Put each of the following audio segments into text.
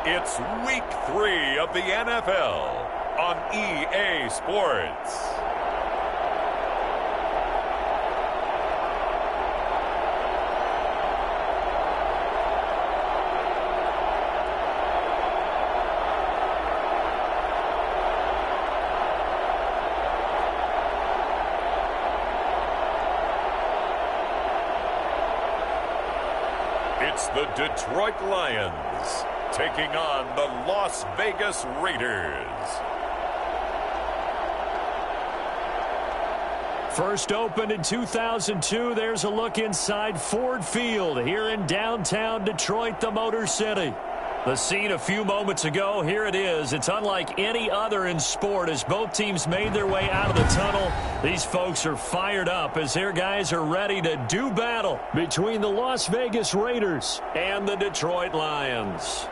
It's Week 3 of the NFL on EA Sports. It's the Detroit Lions taking on the Las Vegas Raiders. First opened in 2002, there's a look inside Ford Field here in downtown Detroit, the Motor City. The scene a few moments ago, here it is. It's unlike any other in sport as both teams made their way out of the tunnel. These folks are fired up as their guys are ready to do battle between the Las Vegas Raiders and the Detroit Lions.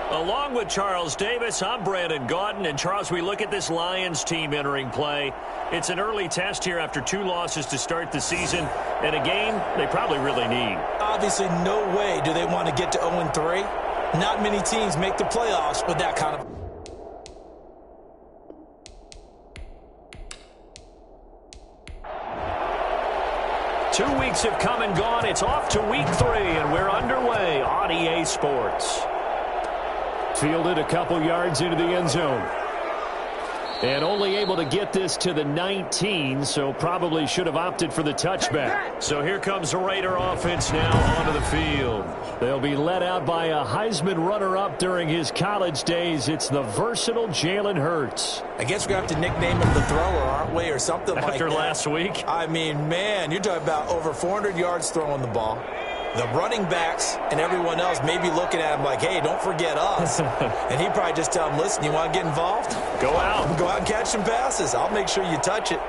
Along with Charles Davis, I'm Brandon Gaudin. And Charles, we look at this Lions team entering play. It's an early test here after 2 losses to start the season, and a game they probably really need. Obviously, no way do they want to get to 0-3. Not many teams make the playoffs with that kind of... 2 weeks have come and gone. It's off to week 3, and we're underway on EA Sports. Fielded a couple yards into the end zone. And only able to get this to the 19, so probably should have opted for the touchback. So here comes the Raider offense now onto the field. They'll be led out by a Heisman runner-up during his college days. It's the versatile Jalen Hurts. I guess we're going to have to nickname him the thrower, aren't we, or something like that. After last week? I mean, man, you're talking about over 400 yards throwing the ball. The running backs and everyone else may be looking at him like, hey, don't forget us. And he'd probably just tell him, listen, you want to get involved? Go out. Go out and catch some passes. I'll make sure you touch it.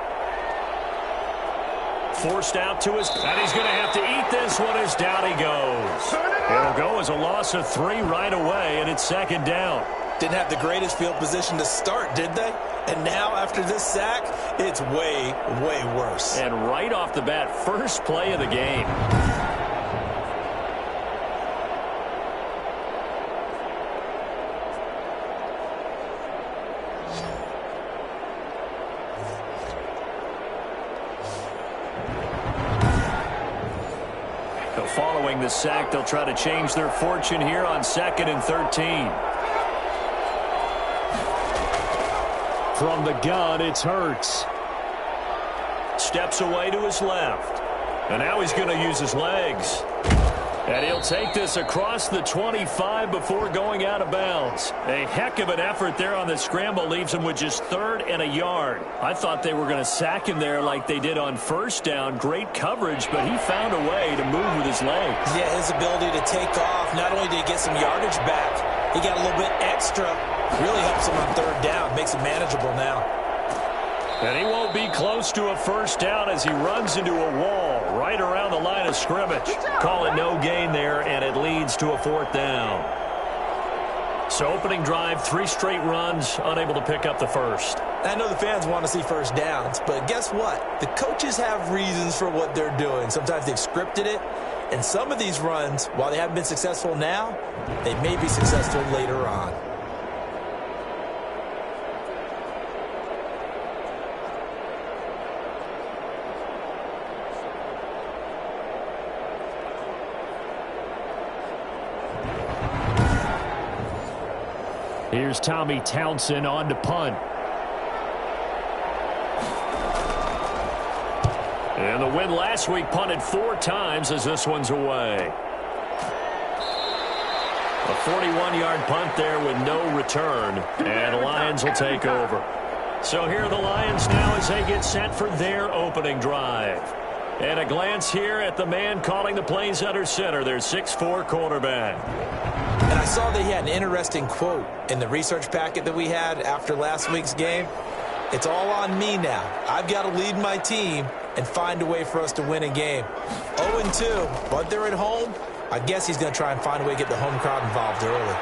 Forced out to his, and he's going to have to eat this one as down he goes. It'll go as a loss of 3 right away, and it's second down. Didn't have the greatest field position to start, did they? And now, after this sack, it's way, way worse. And right off the bat, first play of the game. Following the sack, they'll try to change their fortune here on 2nd and 13. From the gun, it's Hurts. Steps away to his left. And now he's going to use his legs. And he'll take this across the 25 before going out of bounds. A heck of an effort there on the scramble leaves him with just 3rd and a yard. I thought they were going to sack him there like they did on first down. Great coverage, but he found a way to move with his legs. Yeah, his ability to take off. Not only did he get some yardage back, he got a little bit extra. Really helps him on 3rd down. Makes it manageable now. And he won't be close to a first down as he runs into a wall right around the line of scrimmage. Call it no gain there, and it leads to a 4th down. So opening drive, 3 straight runs, unable to pick up the first. I know the fans want to see first downs, but guess what? The coaches have reasons for what they're doing. Sometimes they've scripted it, and some of these runs, while they haven't been successful now, they may be successful later on. Here's Tommy Townsend on to punt. And the win last week punted 4 times as this one's away. A 41-yard punt there with no return. And the Lions will take over. So here are the Lions now as they get set for their opening drive. And a glance here at the man calling the plays under center, their 6'4" quarterback. And I saw that he had an interesting quote in the research packet that we had after last week's game. It's all on me now. I've got to lead my team and find a way for us to win a game. 0-2, but they're at home. I guess he's going to try and find a way to get the home crowd involved early.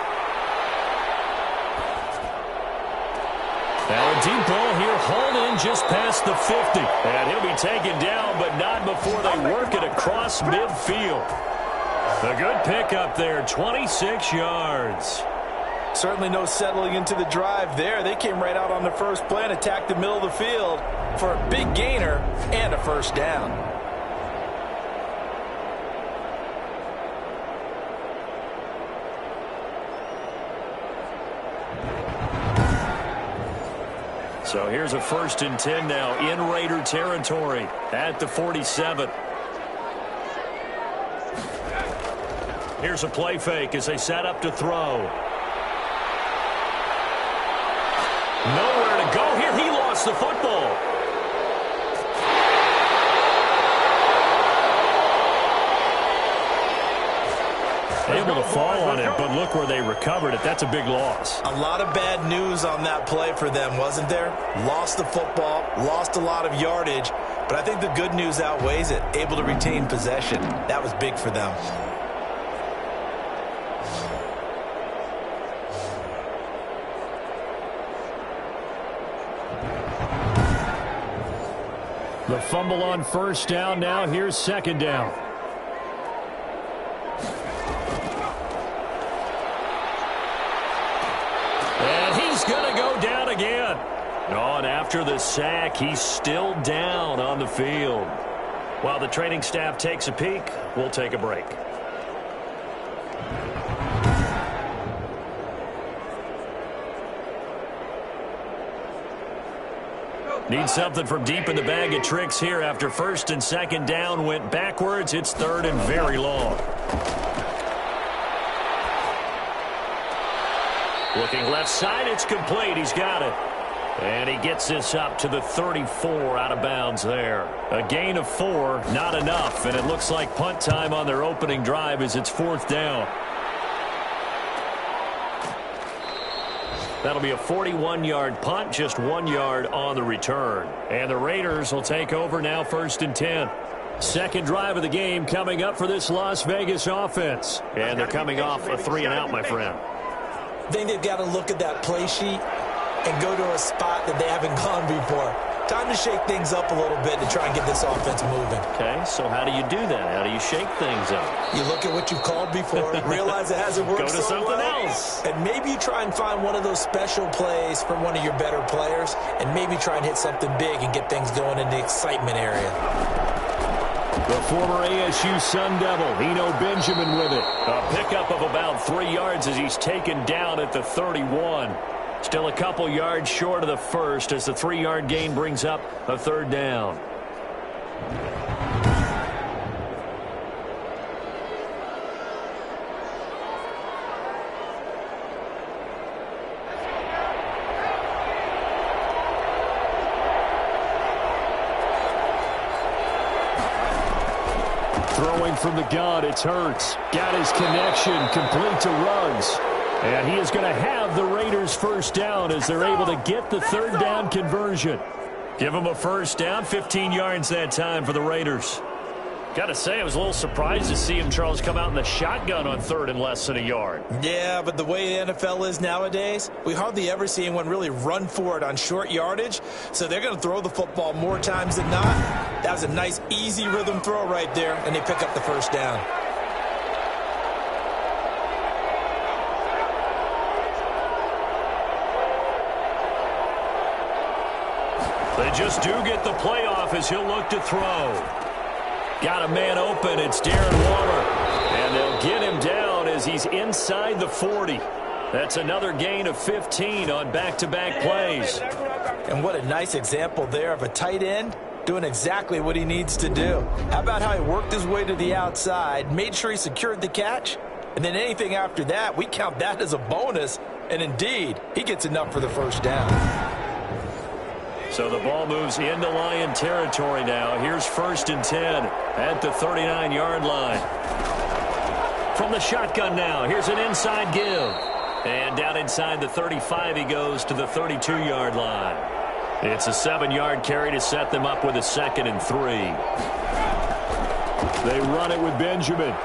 Now a deep ball here hauled in just past the 50. And he'll be taken down, but not before they work it across midfield. A good pickup there, 26 yards. Certainly no settling into the drive there. They came right out on the first play and attacked the middle of the field for a big gainer and a first down. So here's a 1st and 10 now in Raider territory at the 47. Here's a play fake as they set up to throw. Nowhere to go here. He lost the football. Able to fall on it, but look where they recovered it. That's a big loss. A lot of bad news on that play for them, wasn't there? Lost the football, lost a lot of yardage, but I think the good news outweighs it. Able to retain possession. That was big for them. The fumble on 1st down. Now here's 2nd down. And he's going to go down again. Oh, and after the sack, he's still down on the field. While the training staff takes a peek, we'll take a break. Need something from deep in the bag of tricks here after 1st and 2nd down went backwards. It's 3rd and very long. Looking left side, it's complete. He's got it. And he gets this up to the 34 out of bounds there. A gain of 4, not enough. And it looks like punt time on their opening drive as it's 4th down. That'll be a 41-yard punt, just 1 yard on the return. And the Raiders will take over now 1st and 10. Second drive of the game coming up for this Las Vegas offense. And they're coming off a 3-and-out, my friend. I think they've got to look at that play sheet and go to a spot that they haven't gone before. Time to shake things up a little bit to try and get this offense moving. Okay, so how do you do that? How do you shake things up? You look at what you've called before, realize it hasn't worked Go to something else. And maybe you try and find one of those special plays from one of your better players, and maybe try and hit something big and get things going in the excitement area. The former ASU Sun Devil, Eno Benjamin with it. A pickup of about 3 yards as he's taken down at the 31. Still a couple yards short of the first as the 3-yard gain brings up a 3rd down. Throwing from the gun, it's Hurts. Got his connection, complete to Ruggs. And he is going to have the Raiders' 1st down as they're able to get the 3rd down conversion. Give them a 1st down, 15 yards that time for the Raiders. Got to say, I was a little surprised to see him, Charles, come out in the shotgun on 3rd and less than a yard. Yeah, but the way the NFL is nowadays, we hardly ever see anyone really run for it on short yardage. So they're going to throw the football more times than not. That was a nice, easy rhythm throw right there, and they pick up the 1st down. They just do get the playoff as he'll look to throw. Got a man open. It's Darren Waller. And they'll get him down as he's inside the 40. That's another gain of 15 on back-to-back plays. And what a nice example there of a tight end doing exactly what he needs to do. How about how he worked his way to the outside, made sure he secured the catch, and then anything after that, we count that as a bonus. And indeed, he gets enough for the 1st down. So the ball moves into Lion territory now. Here's 1st and 10 at the 39-yard line. From the shotgun now, here's an inside give. And down inside the 35, he goes to the 32-yard line. It's a 7-yard carry to set them up with a 2nd and 3. They run it with Benjamin.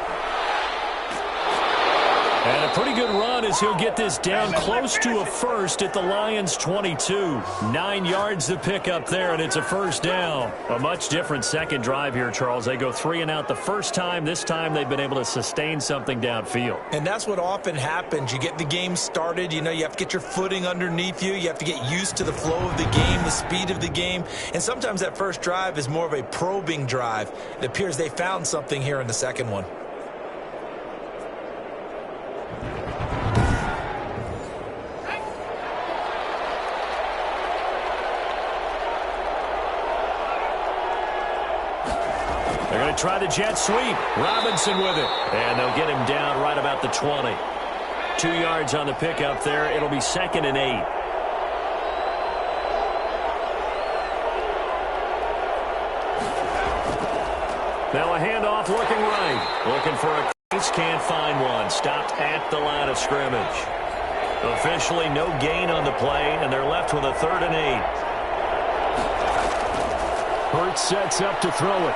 And a pretty good run as he'll get this down close to a first at the Lions' 22. 9 yards to pick up there, and it's a first down. A much different second drive here, Charles. They go 3 and out the first time. This time they've been able to sustain something downfield. And that's what often happens. You get the game started. You have to get your footing underneath you. You have to get used to the flow of the game, the speed of the game. And sometimes that first drive is more of a probing drive. It appears they found something here in the second one. They're going to try the jet sweep. Robinson with it. And they'll get him down right about the 20. 2 yards on the pickup there. It'll be 2nd and 8. Now a handoff looking right. Looking for a crease. Can't find one. Stopped at the line of scrimmage. Officially no gain on the play, and they're left with a 3rd and 8. Hurts sets up to throw it.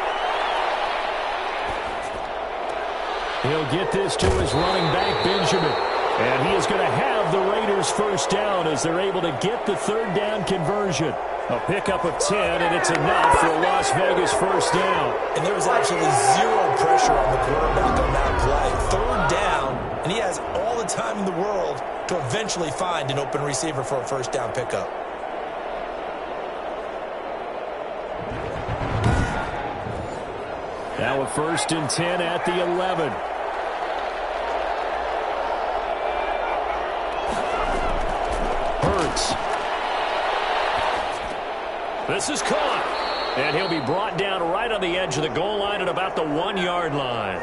He'll get this to his running back, Benjamin. And he is going to have the Raiders first down as they're able to get the 3rd down conversion. A pickup of 10, and it's enough for a Las Vegas first down. And there was absolutely zero pressure on the quarterback on that play. 3rd down, and he has all the time in the world to eventually find an open receiver for a first down pickup. Now a 1st and 10 at the 11. Hurts. This is caught. And he'll be brought down right on the edge of the goal line at about the 1-yard line.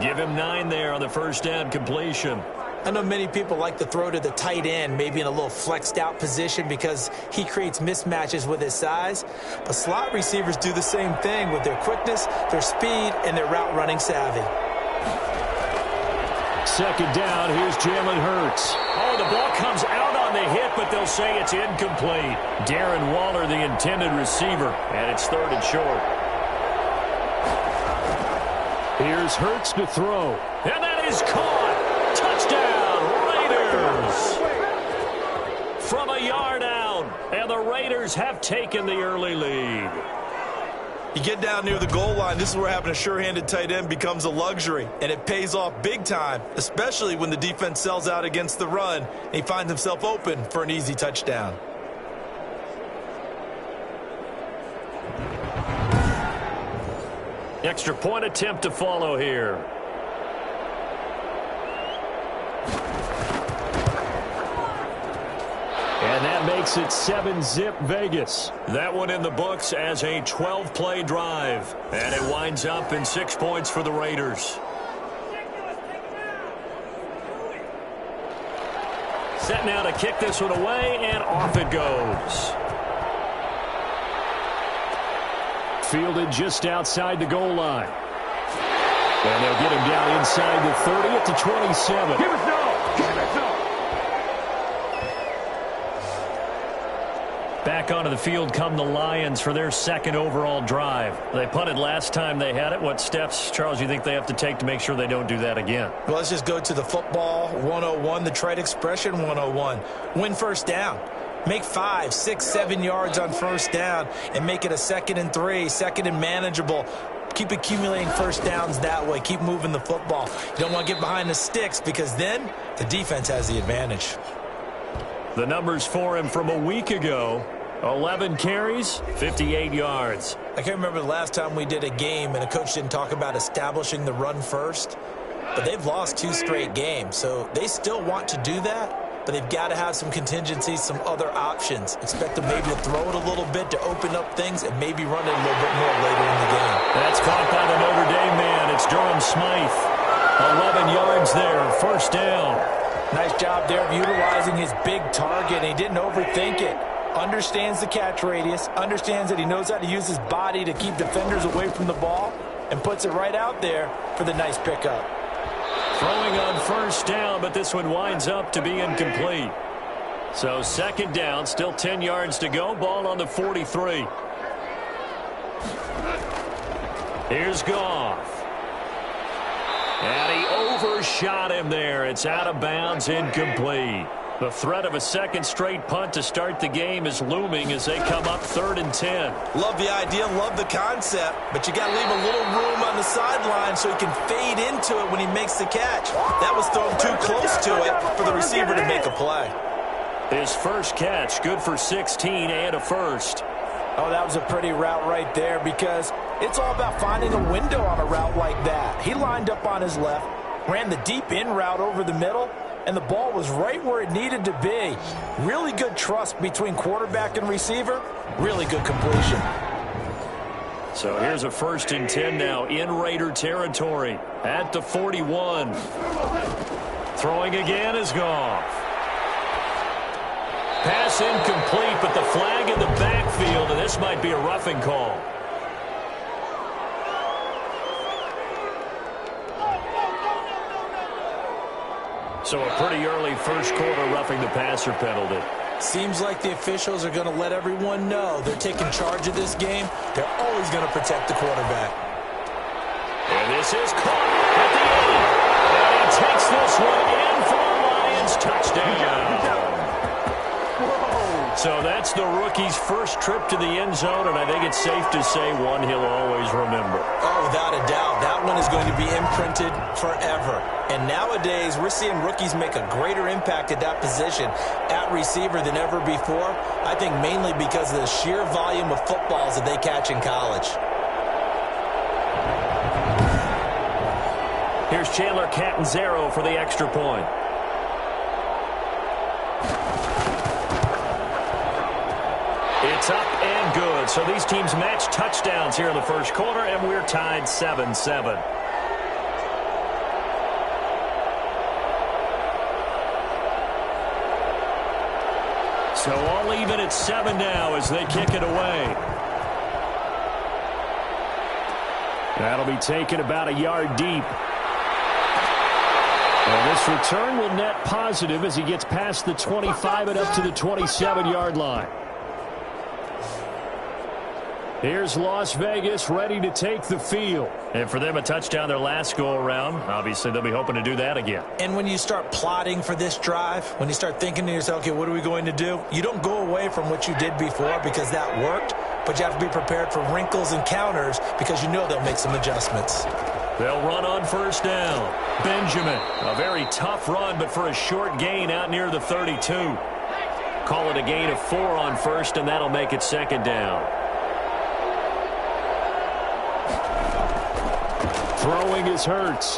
Give him 9 there on the first down completion. I know many people like to throw to the tight end, maybe in a little flexed out position because he creates mismatches with his size. But slot receivers do the same thing with their quickness, their speed, and their route running savvy. 2nd down, here's Jalen Hurts. Oh, the ball comes out on the hit, but they'll say it's incomplete. Darren Waller, the intended receiver, and it's 3rd and short. Here's Hurts to throw. And that is caught. Touchdown, Raiders. From a yard out, and the Raiders have taken the early lead. You get down near the goal line, this is where having a sure-handed tight end becomes a luxury, and it pays off big time, especially when the defense sells out against the run, and he finds himself open for an easy touchdown. Extra point attempt to follow here. And that makes it 7-zip Vegas. That one in the books as a 12-play drive. And it winds up in 6 points for the Raiders. Set now to kick this one away, and off it goes. Fielded just outside the goal line. And they'll get him down inside the 30 at the 27. Give us no! Give us no! Back onto the field come the Lions for their 2nd overall drive. They punted last time they had it. What steps, Charles, you think they have to take to make sure they don't do that again? Well, let's just go to the football 101, the trite expression 101. Win first down. Make 5, 6, 7 yards on first down and make it a 2nd and 3, 2nd and manageable. Keep accumulating first downs that way. Keep moving the football. You don't want to get behind the sticks because then the defense has the advantage. The numbers for him from a week ago: 11 carries, 58 yards. I can't remember the last time we did a game and a coach didn't talk about establishing the run first. But they've lost 2 straight games, so they still want to do that. But they've got to have some contingencies, some other options. Expect them maybe to throw it a little bit to open up things and maybe run it a little bit more later in the game. That's caught by the Notre Dame man. It's Durham Smythe. 11 yards there, first down. Nice job there of utilizing his big target. He didn't overthink it. Understands the catch radius, understands that he knows how to use his body to keep defenders away from the ball, and puts it right out there for the nice pickup. Throwing on first down, but this one winds up to be incomplete. So 2nd down, still 10 yards to go. Ball on the 43. Here's Goff. And he overshot him there. It's out of bounds, incomplete. The threat of a second straight punt to start the game is looming as they come up 3rd and 10. Love the idea, love the concept, but you got to leave a little room on the sideline so he can fade into it when he makes the catch. That was thrown too close to it for the receiver to make a play. His first catch, good for 16 and a first. Oh, that was a pretty route right there because it's all about finding a window on a route like that. He lined up on his left, ran the deep in route over the middle, and the ball was right where it needed to be. Really good trust between quarterback and receiver. Really good completion. So here's a 1st and 10 now in Raider territory at the 41. Throwing again is Goff. Pass incomplete, but the flag in the backfield, and this might be a roughing call. So a pretty early first quarter roughing the passer penalty. Seems like the officials are going to let everyone know they're taking charge of this game. They're always going to protect the quarterback. And this is caught at the end. And he takes this one in for the Lions. Touchdown. So that's the rookie's first trip to the end zone, and I think it's safe to say one he'll always remember. Oh, without a doubt. That one is going to be imprinted forever. And nowadays, we're seeing rookies make a greater impact at that position at receiver than ever before. I think mainly because of the sheer volume of footballs that they catch in college. Here's Chandler Catanzaro for the extra point. It's up and good. So these teams match touchdowns here in the first quarter, and we're tied 7-7. So all even at 7 now as they kick it away. That'll be taken about a yard deep. And this return will net positive as he gets past the 25 and up to the 27-yard line. Here's Las Vegas ready to take the field. And for them, a touchdown their last go-around. Obviously, they'll be hoping to do that again. And when you start plotting for this drive, when you start thinking to yourself, okay, what are we going to do? You don't go away from what you did before because that worked, but you have to be prepared for wrinkles and counters because you know they'll make some adjustments. They'll run on first down. Benjamin, a very tough run, but for a short gain out near the 32. Call it a gain of 4 on first, and that'll make it 2nd down. Throwing is Hurts.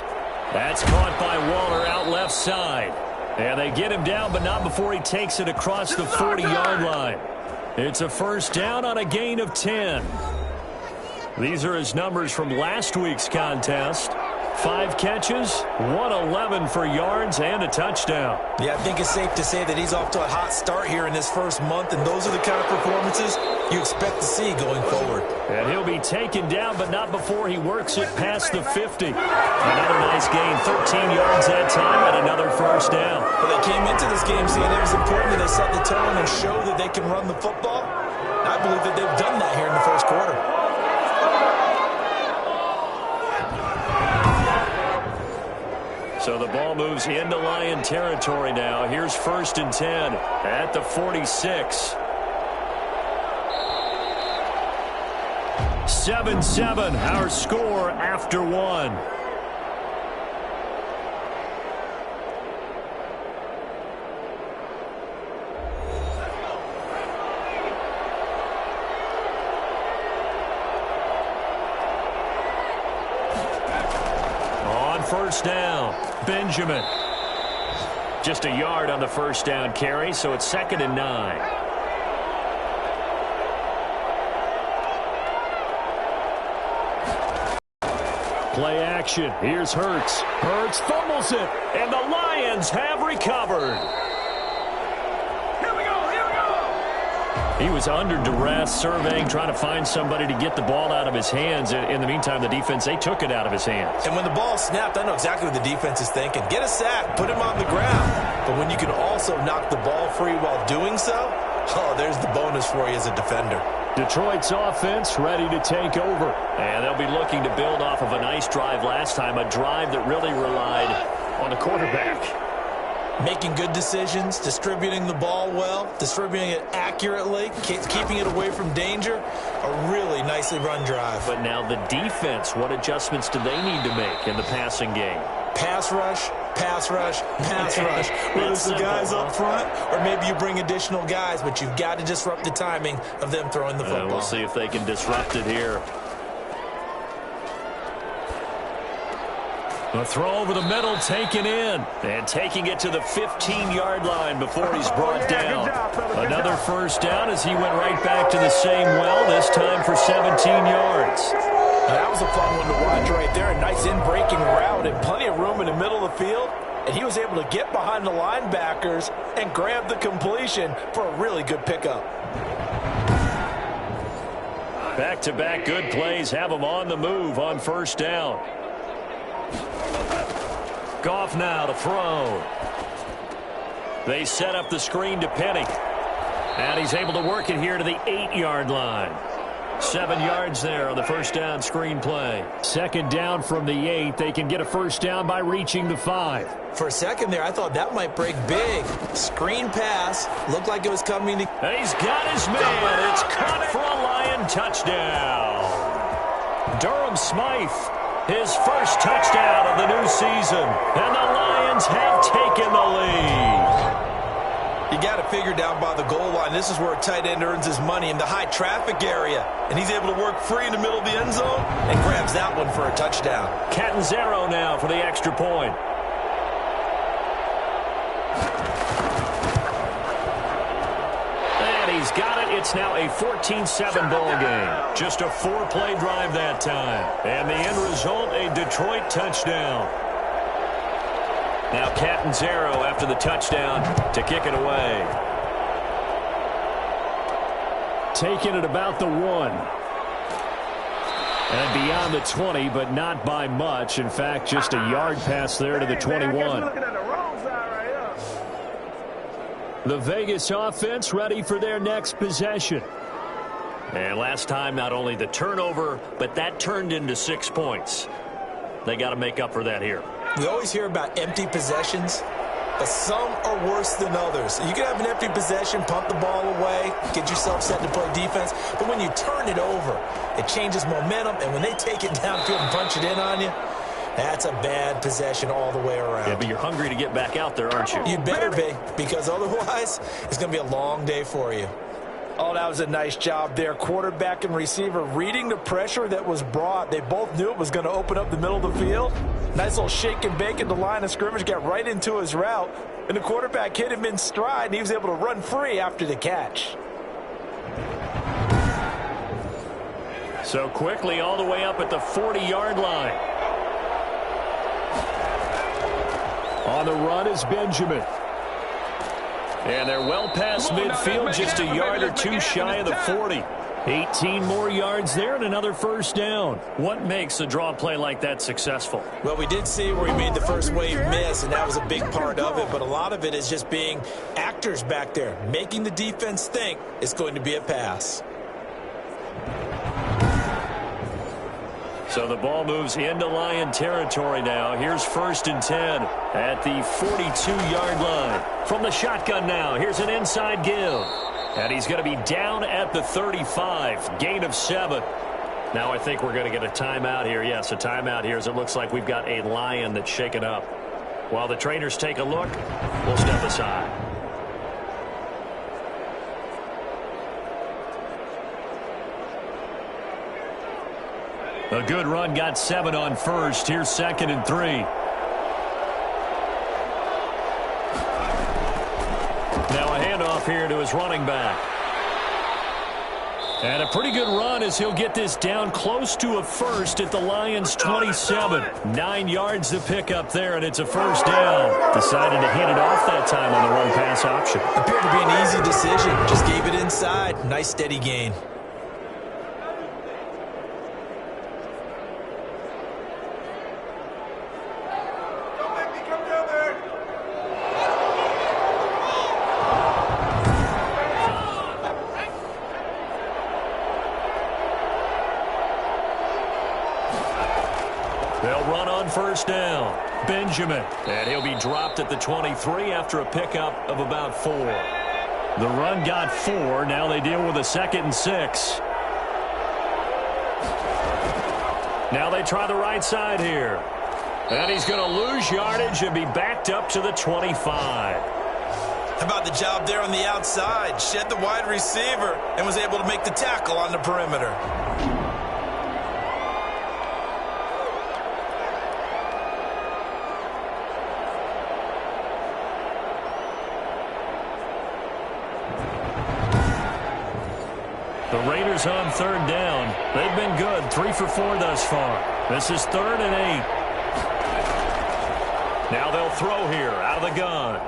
That's caught by Waller out left side. And they get him down, but not before he takes it across the 40-yard line. It's a first down on a gain of 10. These are his numbers from last week's contest. 5 catches, 111 for yards, and a touchdown. Yeah, I think it's safe to say that he's off to a hot start here in this first month, and those are the kind of performances you expect to see going forward. And he'll be taken down, but not before he works it past the 50. Another nice gain, 13 yards that time, and another first down. Well, they came into this game saying it was important that they set the tone and show that they can run the football. I believe that they've done that here in the first quarter. So the ball moves into Lion territory now. Here's 1st and 10 at the 46. 7-7, our score after 1. On first down, Benjamin. Just a yard on the first down carry, so it's 2nd and 9. Play action. Here's Hurts. Hurts fumbles it, and the Lions have recovered. He was under duress, surveying, trying to find somebody to get the ball out of his hands. In the meantime, the defense, they took it out of his hands. And when the ball snapped, I know exactly what the defense is thinking. Get a sack, put him on the ground. But when you can also knock the ball free while doing so, oh, there's the bonus for you as a defender. Detroit's offense ready to take over. And they'll be looking to build off of a nice nice drive last time, a drive that really relied on the quarterback. Making good decisions, distributing the ball well, distributing it accurately, keeping it away from danger. A really nicely run drive. But now the defense, what adjustments do they need to make in the passing game? Pass rush, pass rush, pass rush. Whether it's the guys up front or maybe you bring additional guys, but you've got to disrupt the timing of them throwing the football. We'll see if they can disrupt it here. A throw over the middle taken in. And taking it to the 15-yard line before he's brought down. Another first down as he went right back to the same well, this time for 17 yards. That was a fun one to watch right there. A nice in-breaking route and plenty of room in the middle of the field. And he was able to get behind the linebackers and grab the completion for a really good pickup. Back-to-back good plays have him on the move on first down. Goff now to throw. They set up the screen to Penny. And he's able to work it here to the 8-yard line. 7 yards there on the first down screen play. Second down from the 8. They can get a first down by reaching the 5. For a second there, I thought that might break big. Screen pass. Looked like it was coming to... And he's got his man. It's caught for a Lion touchdown. Durham Smythe, his first touchdown of the new season. And the Lions have taken the lead. You got to figure down by the goal line. This is where a tight end earns his money in the high traffic area. And he's able to work free in the middle of the end zone and grabs that one for a touchdown. Catanzaro now for the extra point. And he's got it. It's now a 14-7 ball game. Just a 4-play drive that time. And the end result, a Detroit touchdown. Now Catanzaro after the touchdown to kick it away. Taking it about the 1. And beyond the 20, but not by much. In fact, just a yard pass there to the 21. The Vegas offense ready for their next possession. And last time, not only the turnover, but that turned into 6 points. They got to make up for that here. We always hear about empty possessions, but some are worse than others. You can have an empty possession, pump the ball away, get yourself set to play defense, but when you turn it over, it changes momentum, and when they take it downfield and punch it in on you, that's a bad possession all the way around. Yeah, but you're hungry to get back out there, aren't you? You better be, because otherwise, it's going to be a long day for you. Oh, that was a nice job there. Quarterback and receiver reading the pressure that was brought. They both knew it was going to open up the middle of the field. Nice little shake and bake at the line of scrimmage, got right into his route. And the quarterback hit him in stride, and he was able to run free after the catch. So quickly all the way up at the 40-yard line. On the run is Benjamin. And they're well past midfield, just a yard or two shy of the 40. 18 more yards there and another first down. What makes a draw play like that successful? Well, we did see where he made the first wave miss, and that was a big part of it. But a lot of it is just being actors back there, making the defense think it's going to be a pass. So the ball moves into Lion territory now. Here's 1st and 10 at the 42-yard line. From the shotgun now, here's an inside give. And he's going to be down at the 35. Gain of 7. Now I think we're going to get a timeout here. Yes, a timeout here as it looks like we've got a Lion that's shaken up. While the trainers take a look, we'll step aside. A good run, got 7 on first. Here's 2nd and 3. Now a handoff here to his running back. And a pretty good run as he'll get this down close to a first at the Lions' 27. 9 yards to pick up there, and it's a first down. Decided to hand it off that time on the run-pass option. Appeared to be an easy decision. Just gave it inside. Nice steady gain. They'll run on first down. Benjamin. And he'll be dropped at the 23 after a pickup of about 4. The run got 4. Now they deal with a 2nd and 6. Now they try the right side here. And he's going to lose yardage and be backed up to the 25. How about the job there on the outside? Shed the wide receiver and was able to make the tackle on the perimeter. The Raiders on 3rd down. They've been good, 3 for 4 thus far. This is 3rd and 8. Now they'll throw here out of the gun.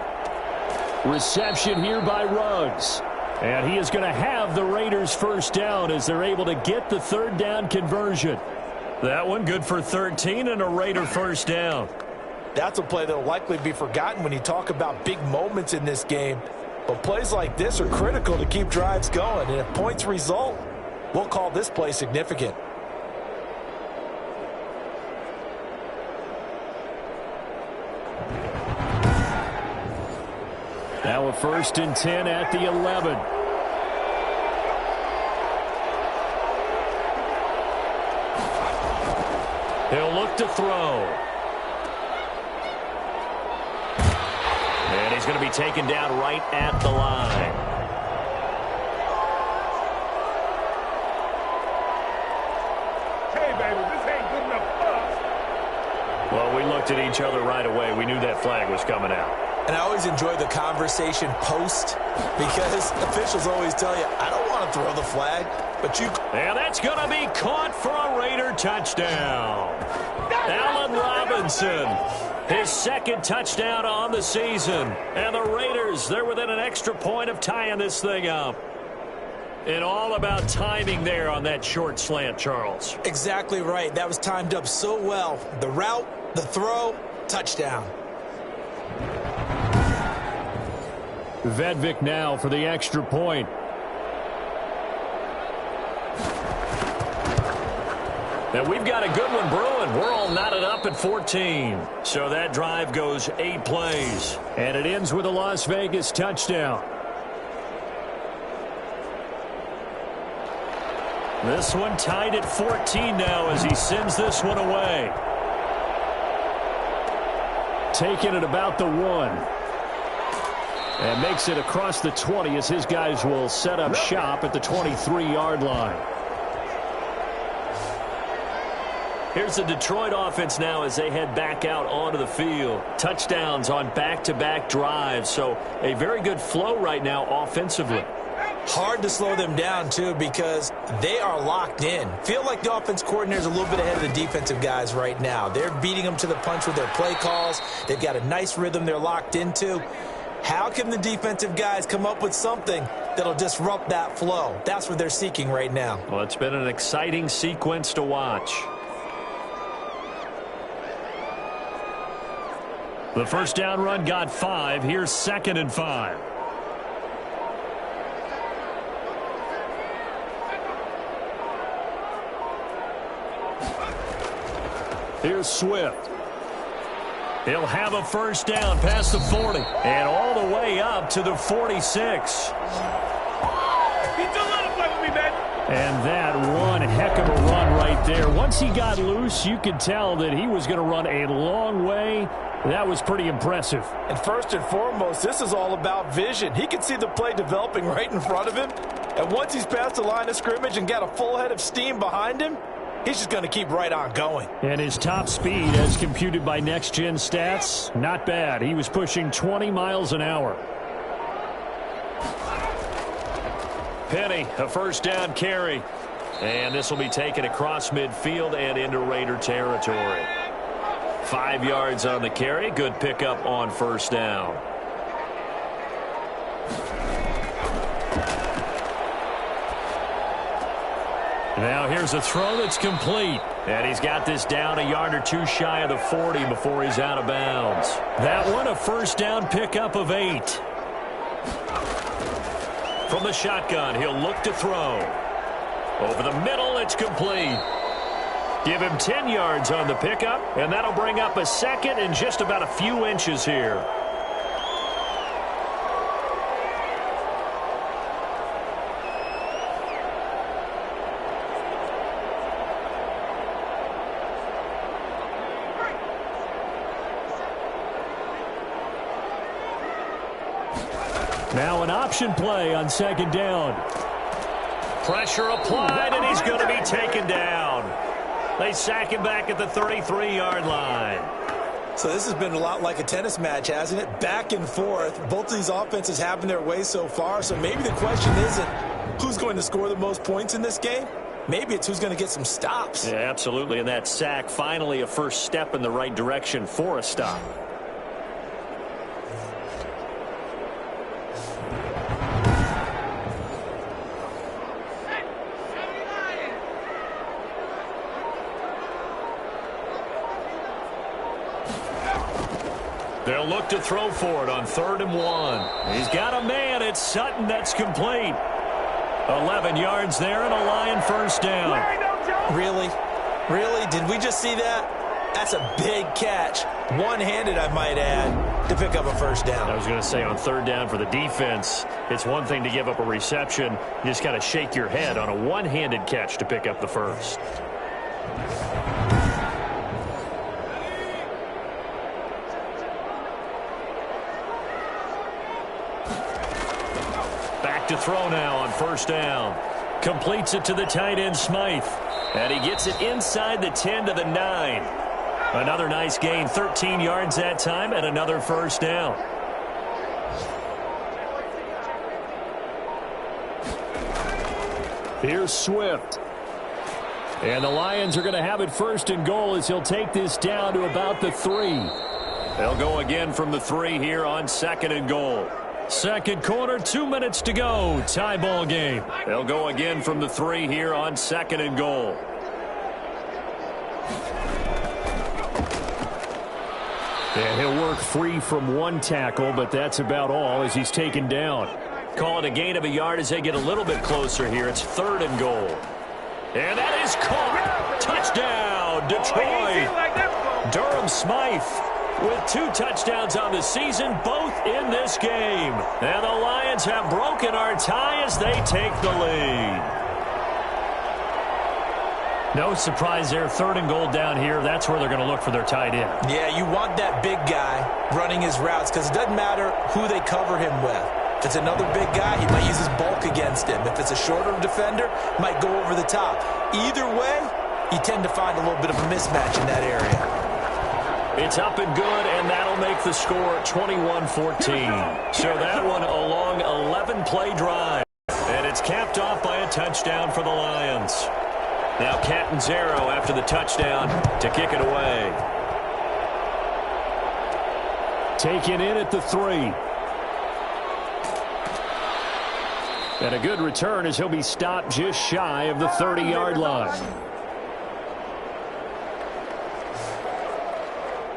Reception here by Ruggs. And he is going to have the Raiders first down as they're able to get the 3rd down conversion. That one good for 13 and a Raider first down. That's a play that will likely be forgotten when you talk about big moments in this game. But plays like this are critical to keep drives going. And if points result, we'll call this play significant. Now a 1st and 10 at the 11. He'll look to throw. And he's going to be taken down right at the line. Hey, baby, this ain't good enough for us. Well, we looked at each other right away. We knew that flag was coming out. And I always enjoy the conversation post because officials always tell you, I don't want to throw the flag, but you... And that's going to be caught for a Raider touchdown. Allen Robinson, his 2nd touchdown on the season. And the Raiders, they're within an extra point of tying this thing up. And all about timing there on that short slant, Charles. Exactly right. That was timed up so well. The route, the throw, touchdown. Vedvik now for the extra point. And we've got a good one brewing. We're all knotted up at 14. So that drive goes 8 plays. And it ends with a Las Vegas touchdown. This one tied at 14 now as he sends this one away. Taking it about the 1. And makes it across the 20 as his guys will set up shop at the 23-yard line. Here's the Detroit offense now as they head back out onto the field. Touchdowns on back-to-back drives, so a very good flow right now offensively. Hard to slow them down, too, because they are locked in. Feel like the offense coordinator is a little bit ahead of the defensive guys right now. They're beating them to the punch with their play calls. They've got a nice rhythm they're locked into. How can the defensive guys come up with something that'll disrupt that flow? That's what they're seeking right now. Well, it's been an exciting sequence to watch. The first down run got 5. Here's 2nd and 5. Here's Swift. He'll have a first down past the 40 and all the way up to the 46. He just let him play with me, baby. And that one heck of a run right there. Once he got loose, you could tell that he was going to run a long way. That was pretty impressive. And first and foremost, this is all about vision. He can see the play developing right in front of him. And once he's past the line of scrimmage and got a full head of steam behind him, he's just going to keep right on going. And his top speed, as computed by Next Gen Stats, not bad. He was pushing 20 miles an hour. Penny, a first down carry. And this will be taken across midfield and into Raider territory. 5 yards on the carry. Good pickup on first down. Now here's a throw that's complete. And he's got this down a yard or 2 shy of the 40 before he's out of bounds. That one a first down pickup of 8. From the shotgun, he'll look to throw. Over the middle, it's complete. Give him 10 yards on the pickup, and that'll bring up a second and just about a few inches here. Now an option play on second down. Pressure applied, and he's going to be taken down. They sack him back at the 33-yard line. So this has been a lot like a tennis match, hasn't it? Back and forth. Both of these offenses having their way so far. So maybe the question isn't who's going to score the most points in this game. Maybe it's who's going to get some stops. Yeah, absolutely. And that sack, finally a first step in the right direction for a stop. They'll look to throw for it on 3rd and 1. He's got a man. It's Sutton. That's complete. 11 yards there and a Lion first down. Really? Really? Did we just see that? That's a big catch. One-handed, I might add, to pick up a first down. I was going to say on 3rd down for the defense, it's one thing to give up a reception. You just got to shake your head on a one-handed catch to pick up the first. To throw now on 1st down. Completes it to the tight end, Smythe. And he gets it inside the 10 to the 9. Another nice gain, 13 yards that time, and another first down. Here's Swift. And the Lions are going to have it 1st and goal as he'll take this down to about the 3. They'll go again from the 3 here on 2nd and goal. Second quarter, 2 minutes to go. Tie ball game. They'll go again from the 3 here on 2nd and goal. And he'll work free from one tackle, but that's about all as he's taken down. Call it a gain of a yard as they get a little bit closer here. It's 3rd and goal. And that is caught. Touchdown, Detroit. Durham Smythe with 2 touchdowns on the season, both in this game. And the Lions have broken our tie as they take the lead. No surprise there, 3rd and goal down here. That's where they're going to look for their tight end. Yeah, you want that big guy running his routes because it doesn't matter who they cover him with. If it's another big guy, he might use his bulk against him. If it's a shorter defender, might go over the top. Either way, you tend to find a little bit of a mismatch in that area. It's up and good, and that'll make the score 21-14. So that one a long 11-play drive. And it's capped off by a touchdown for the Lions. Now Catanzaro after the touchdown to kick it away. Taken in at the 3. And a good return as he'll be stopped just shy of the 30-yard line.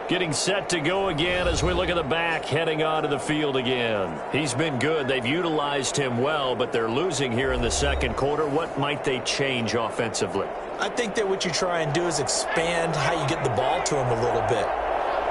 Getting set to go again as we look at the back heading onto the field again. He's been good. They've utilized him well, but they're losing here in the second quarter. What might they change offensively? I think that what you try and do is expand how you get the ball to him a little bit.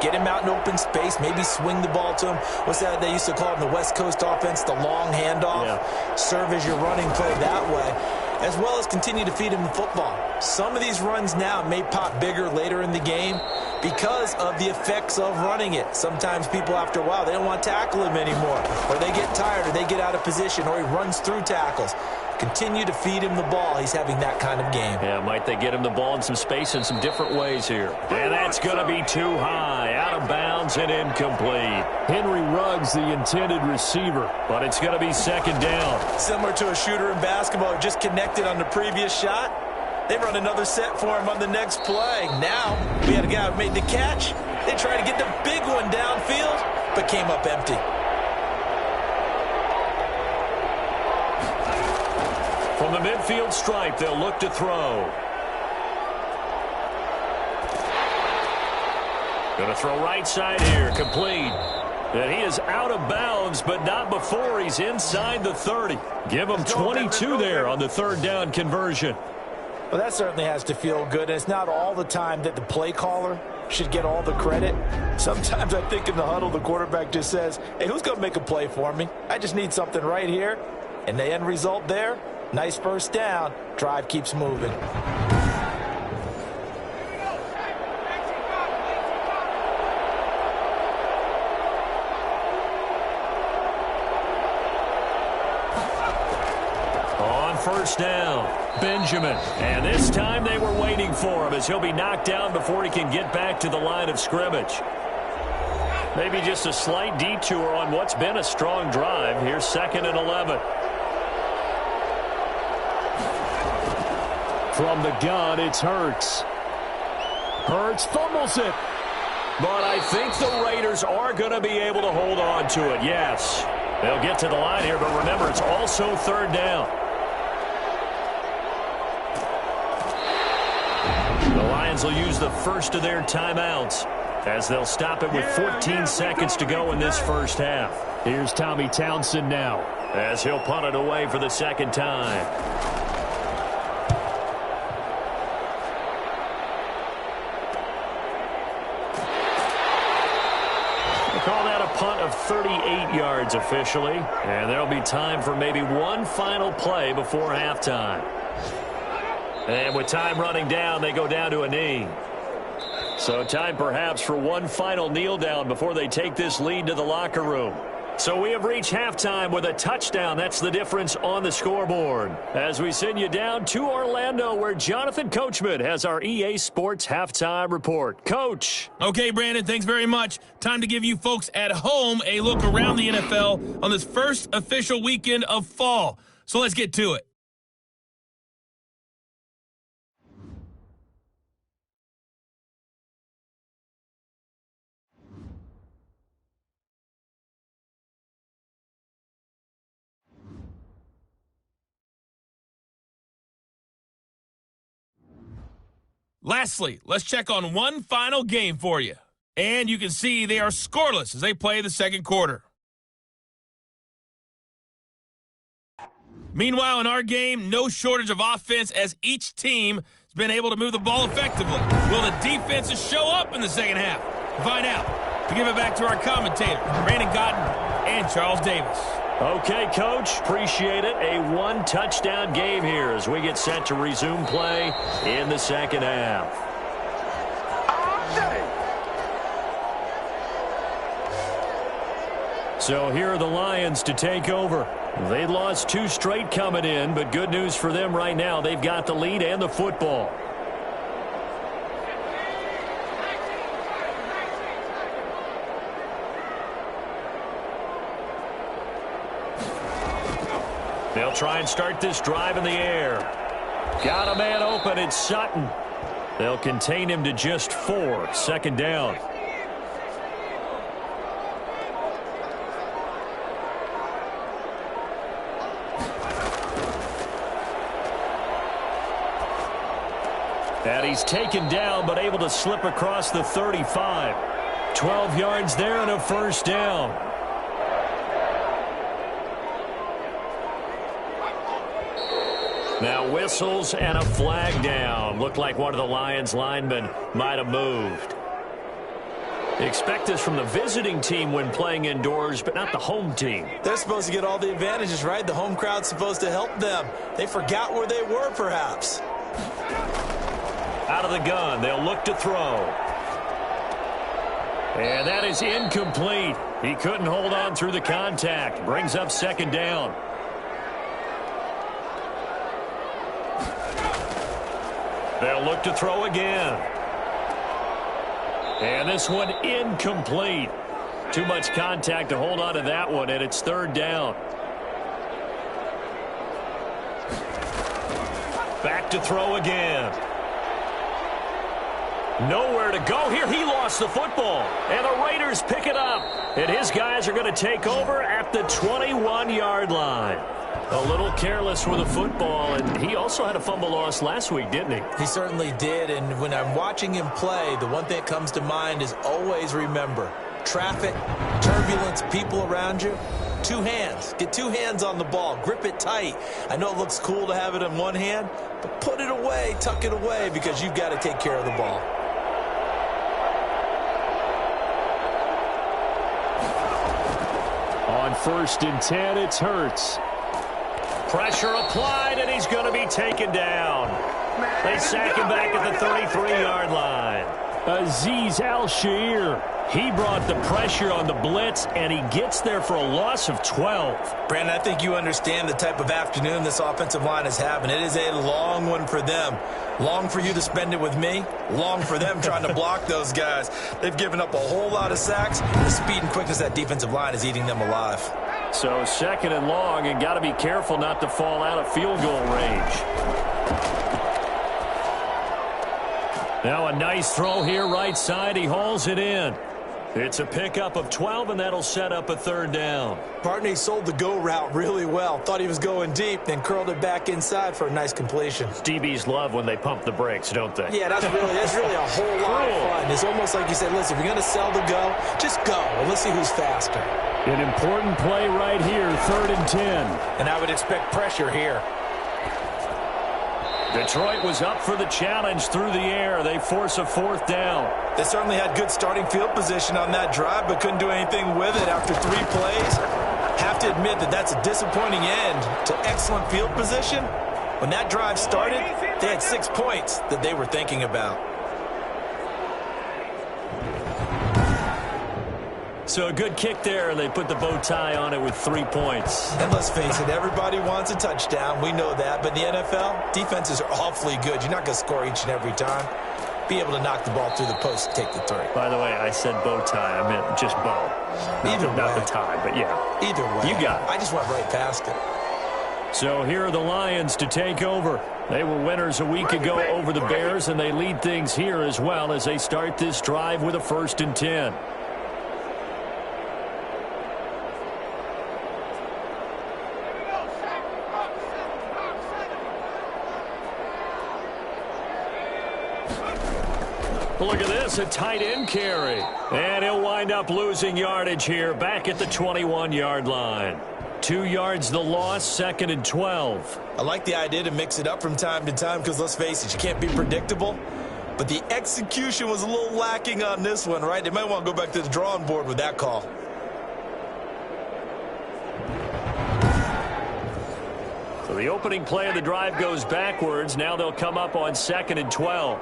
Get him out in open space, maybe swing the ball to him. What's that they used to call it in the West Coast offense, the long handoff? Yeah. Serve as your running play that way, as well as continue to feed him the football. Some of these runs now may pop bigger later in the game because of the effects of running it. Sometimes people, after a while, they don't want to tackle him anymore, or they get tired, or they get out of position, or he runs through tackles. Continue to feed him the ball. He's having that kind of game. Yeah, might they get him the ball in some space in some different ways here. And that's going to be too high. Out of bounds and incomplete. Henry Ruggs, the intended receiver, but it's going to be second down. Similar to a shooter in basketball who just connected on the previous shot. They run another set for him on the next play. Now, we had a guy who made the catch. They tried to get the big one downfield, but came up empty. From the midfield stripe, they'll look to throw. Going to throw right side here, complete. And he is out of bounds, but not before he's inside the 30. Give him 22 there on the third down conversion. Well, that certainly has to feel good, and it's not all the time that the play caller should get all the credit. Sometimes I think in the huddle, the quarterback just says, hey, who's going to make a play for me? I just need something right here. And the end result there, nice first down. Drive keeps moving. On first down, Benjamin. And this time they were waiting for him as he'll be knocked down before he can get back to the line of scrimmage. Maybe just a slight detour on what's been a strong drive. Here's 2nd and 11. From the gun, it's Hurts. Hurts fumbles it. But I think the Raiders are going to be able to hold on to it, yes. They'll get to the line here, but remember, it's also 3rd down. The Lions will use the first of their timeouts as they'll stop it with 14 seconds to go in this first half. Here's Tommy Townsend now as he'll punt it away for the 2nd time. We'll call that a punt of 38 yards officially, and there'll be time for maybe one final play before halftime. And with time running down, they go down to a knee. So time perhaps for one final kneel down before they take this lead to the locker room. So we have reached halftime with a touchdown. That's the difference on the scoreboard. As we send you down to Orlando, where Jonathan Coachman has our EA Sports Halftime Report. Coach. Okay, Brandon, thanks very much. Time to give you folks at home a look around the NFL on this first official weekend of fall. So let's get to it. Lastly, let's check on one final game for you. And you can see they are scoreless as they play the second quarter. Meanwhile, in our game, no shortage of offense as each team has been able to move the ball effectively. Will the defenses show up in the second half? To find out, we give it back to our commentators, Brandon Godden and Charles Davis. Okay, Coach, appreciate it. A one-touchdown game here as we get set to resume play in the second half. So here are the Lions to take over. They lost 2 straight coming in, but good news for them right now. They've got the lead and the football. They'll try and start this drive in the air. Got a man open. It's Sutton. They'll contain him to just 4. 2nd down. And he's taken down, but able to slip across the 35. 12 yards there and a first down. Now whistles and a flag down. Looked like one of the Lions linemen might have moved. Expect this from the visiting team when playing indoors, but not the home team. They're supposed to get all the advantages, right? The home crowd's supposed to help them. They forgot where they were, perhaps. Out of the gun, they'll look to throw. And that is incomplete. He couldn't hold on through the contact. Brings up 2nd down. They'll look to throw again. And this one incomplete. Too much contact to hold on to that one, and it's 3rd down. Back to throw again. Nowhere to go here. He lost the football. And the Raiders pick it up. And his guys are going to take over at the 21-yard line. A little careless with the football, and he also had a fumble loss last week, didn't he? He certainly did, and when I'm watching him play, the one thing that comes to mind is always remember, traffic, turbulence, people around you, Two hands. Get two hands on the ball. Grip it tight. I know it looks cool to have it in one hand, but put it away, tuck it away, because you've got to take care of the ball. On 1st and 10, it's Hurts. Pressure applied, and he's going to be taken down. They sack him back at the 33-yard line. Azeez Al-Shaair. He brought the pressure on the blitz, and he gets there for a loss of 12. Brandon, I think you understand the type of afternoon this offensive line is having. It is a long one for them. Long for you to spend it with me. Long for them trying to block those guys. They've given up a whole lot of sacks. The speed and quickness of that defensive line is eating them alive. So 2nd and long, and got to be careful not to fall out of field goal range. Now a nice throw here right side. He hauls it in. It's a pickup of 12, and that'll set up a 3rd down. Partner, he sold the go route really well. Thought he was going deep, then curled it back inside for a nice completion. DBs love when they pump the brakes, don't they? Yeah, that's really a whole lot of fun. It's almost like you said, listen, if you're going to sell the go, just go, and let's see who's faster. An important play right here, 3rd and 10. And I would expect pressure here. Detroit was up for the challenge through the air. They force a 4th down. They certainly had good starting field position on that drive, but couldn't do anything with it after 3 plays. Have to admit that that's a disappointing end to excellent field position. When that drive started, they had 6 points that they were thinking about. So a good kick there, and they put the bow tie on it with 3 points. And let's face it, everybody wants a touchdown. We know that. But in the NFL, defenses are awfully good. You're not going to score each and every time. Be able to knock the ball through the post and take the 3. By the way, I said bow tie. I meant just bow. Not the tie, but yeah. Either way. You got it. I just went right past it. So here are the Lions to take over. They were winners a week ago over the Bears, and they lead things here as well as they start this drive with a 1st and 10. Look at this, a tight end carry. And he'll wind up losing yardage here back at the 21-yard line. 2 yards the loss, 2nd and 12. I like the idea to mix it up from time to time because, let's face it, you can't be predictable. But the execution was a little lacking on this one, right? They might want to go back to the drawing board with that call. So the opening play of the drive goes backwards. Now they'll come up on 2nd and 12.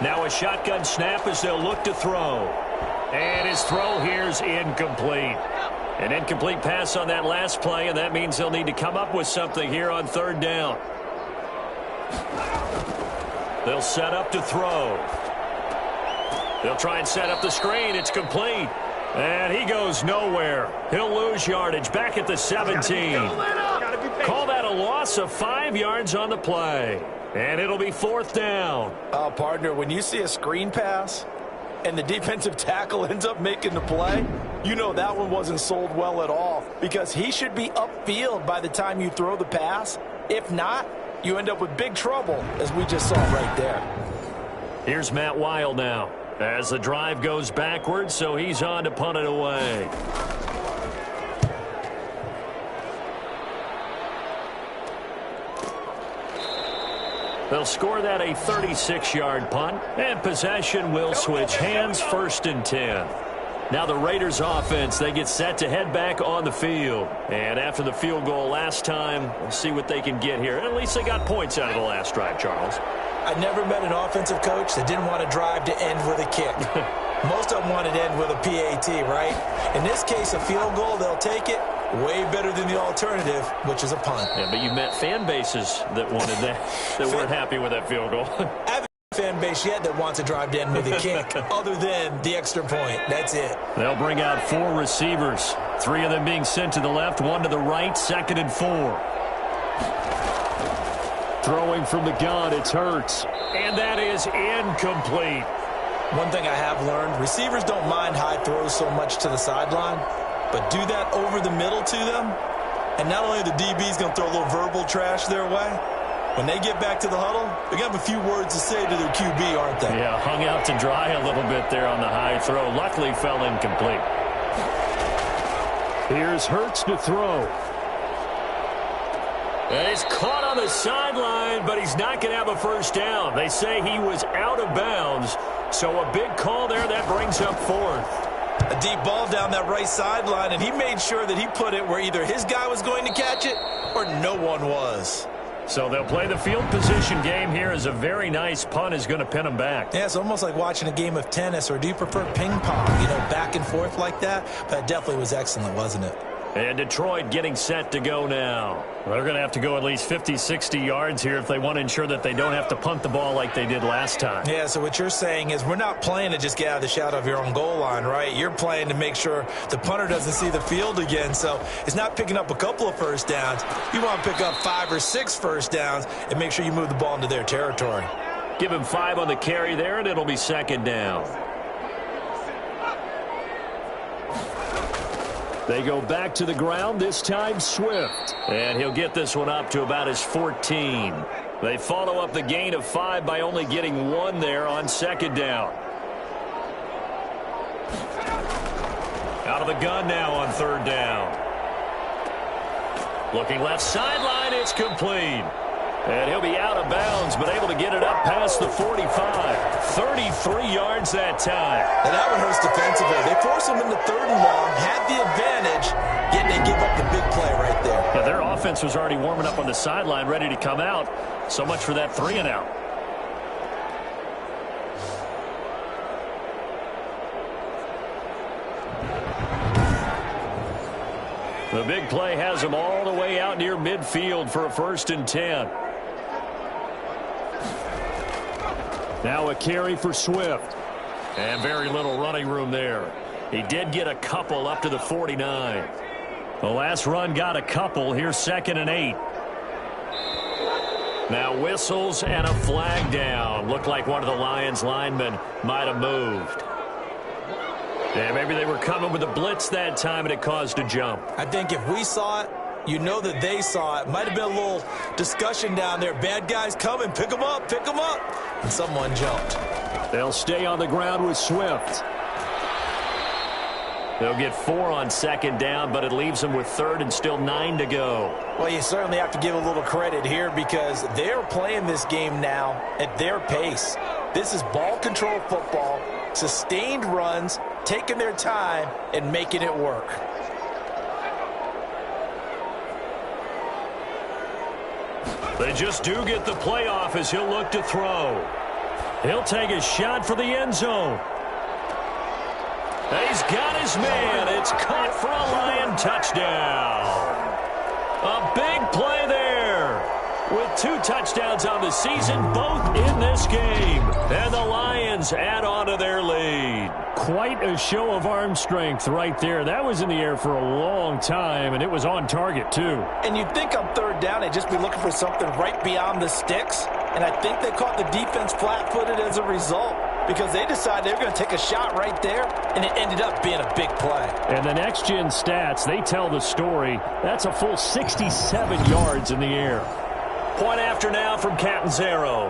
Now a shotgun snap as they'll look to throw. And his throw here's incomplete. An incomplete pass on that last play, and that means they'll need to come up with something here on 3rd down. They'll set up to throw. They'll try and set up the screen. It's complete. And he goes nowhere. He'll lose yardage back at the 17. Call that a loss of 5 yards on the play. And it'll be 4th down. Partner, when you see a screen pass and the defensive tackle ends up making the play, you know that one wasn't sold well at all because he should be upfield by the time you throw the pass. If not, you end up with big trouble, as we just saw right there. Here's Matt Weil now as the drive goes backwards, so he's on to punt it away. They'll score that a 36-yard punt, and possession will switch hands, 1st and 10. Now the Raiders offense, they get set to head back on the field. And after the field goal last time, we'll see what they can get here. At least they got points out of the last drive, Charles. I never met an offensive coach that didn't want to drive to end with a kick. Most of them wanted to end with a PAT, right? In this case, a field goal, they'll take it. Way better than the alternative, which is a punt. Yeah, but you met fan bases that wanted that, that weren't happy with that field goal. I haven't a fan base yet that wants to drive to end with a kick, other than the extra point. That's it. They'll bring out 4 receivers. 3 of them being sent to the left, 1 to the right, 2nd and 4. Throwing from the gun, it's Hurts. And that is incomplete. One thing I have learned, receivers don't mind high throws so much to the sideline, but do that over the middle to them, and not only are the DBs going to throw a little verbal trash their way, When they get back to the huddle, they're going to have a few words to say to their QB, aren't they? Yeah, hung out to dry a little bit there on the high throw. Luckily fell incomplete. Here's Hurts to throw. And he's caught on the sideline, but he's not going to have a first down. They say he was out of bounds, so a big call there that brings up fourth. A deep ball down that right sideline, and he made sure that he put it where either his guy was going to catch it or no one was. So they'll play the field position game here as a very nice punt is going to pin them back. Yeah, it's almost like watching a game of tennis, or do you prefer ping pong? You know, back and forth like that? But it definitely was excellent, wasn't it? And Detroit getting set to go now. They're going to have to go at least 50, 60 yards here if they want to ensure that they don't have to punt the ball like they did last time. Yeah, so what you're saying is we're not playing to just get out of the shadow of your own goal line, right? You're playing to make sure the punter doesn't see the field again. So it's not picking up a couple of first downs. You want to pick up 5 or 6 first downs and make sure you move the ball into their territory. Give him 5 on the carry there, and it'll be second down. They go back to the ground, this time Swift. And he'll get this one up to about his 14. They follow up the gain of 5 by only getting 1 there on second down. Out of the gun now on third down. Looking left sideline, it's complete. And he'll be out of bounds, but able to get it up past the 45. 33 yards that time. And that one hurts defensively. They force him into third and long, had the advantage, yet they give up the big play right there. Yeah, their offense was already warming up on the sideline, ready to come out. So much for that 3 and out. The big play has them all the way out near midfield for a 1st and 10. Now a carry for Swift. And very little running room there. He did get a couple up to the 49. The last run got a couple. Here's 2nd and 8. Now whistles and a flag down. Looked like one of the Lions linemen might have moved. Yeah, maybe they were coming with a blitz that time and it caused a jump. I think if we saw it, you know that they saw it. Might have been a little discussion down there. Bad guys coming. Pick them up. Pick them up. And someone jumped. They'll stay on the ground with Swift. They'll get 4 on second down, but it leaves them with 3rd and still 9 to go. Well, you certainly have to give a little credit here because they're playing this game now at their pace. This is ball control football, sustained runs, taking their time and making it work. They just do get the playoff as he'll look to throw. He'll take a shot for the end zone. He's got his man. It's caught for a Lion touchdown. A big play there. With 2 touchdowns on the season, both in this game. And the Lions add on to their lead. Quite a show of arm strength right there. That was in the air for a long time, and it was on target, too. And you'd think on third down they'd just be looking for something right beyond the sticks. And I think they caught the defense flat-footed as a result because they decided they were going to take a shot right there, and it ended up being a big play. And the next-gen stats, they tell the story. That's a full 67 yards in the air. Point after now from Catanzaro.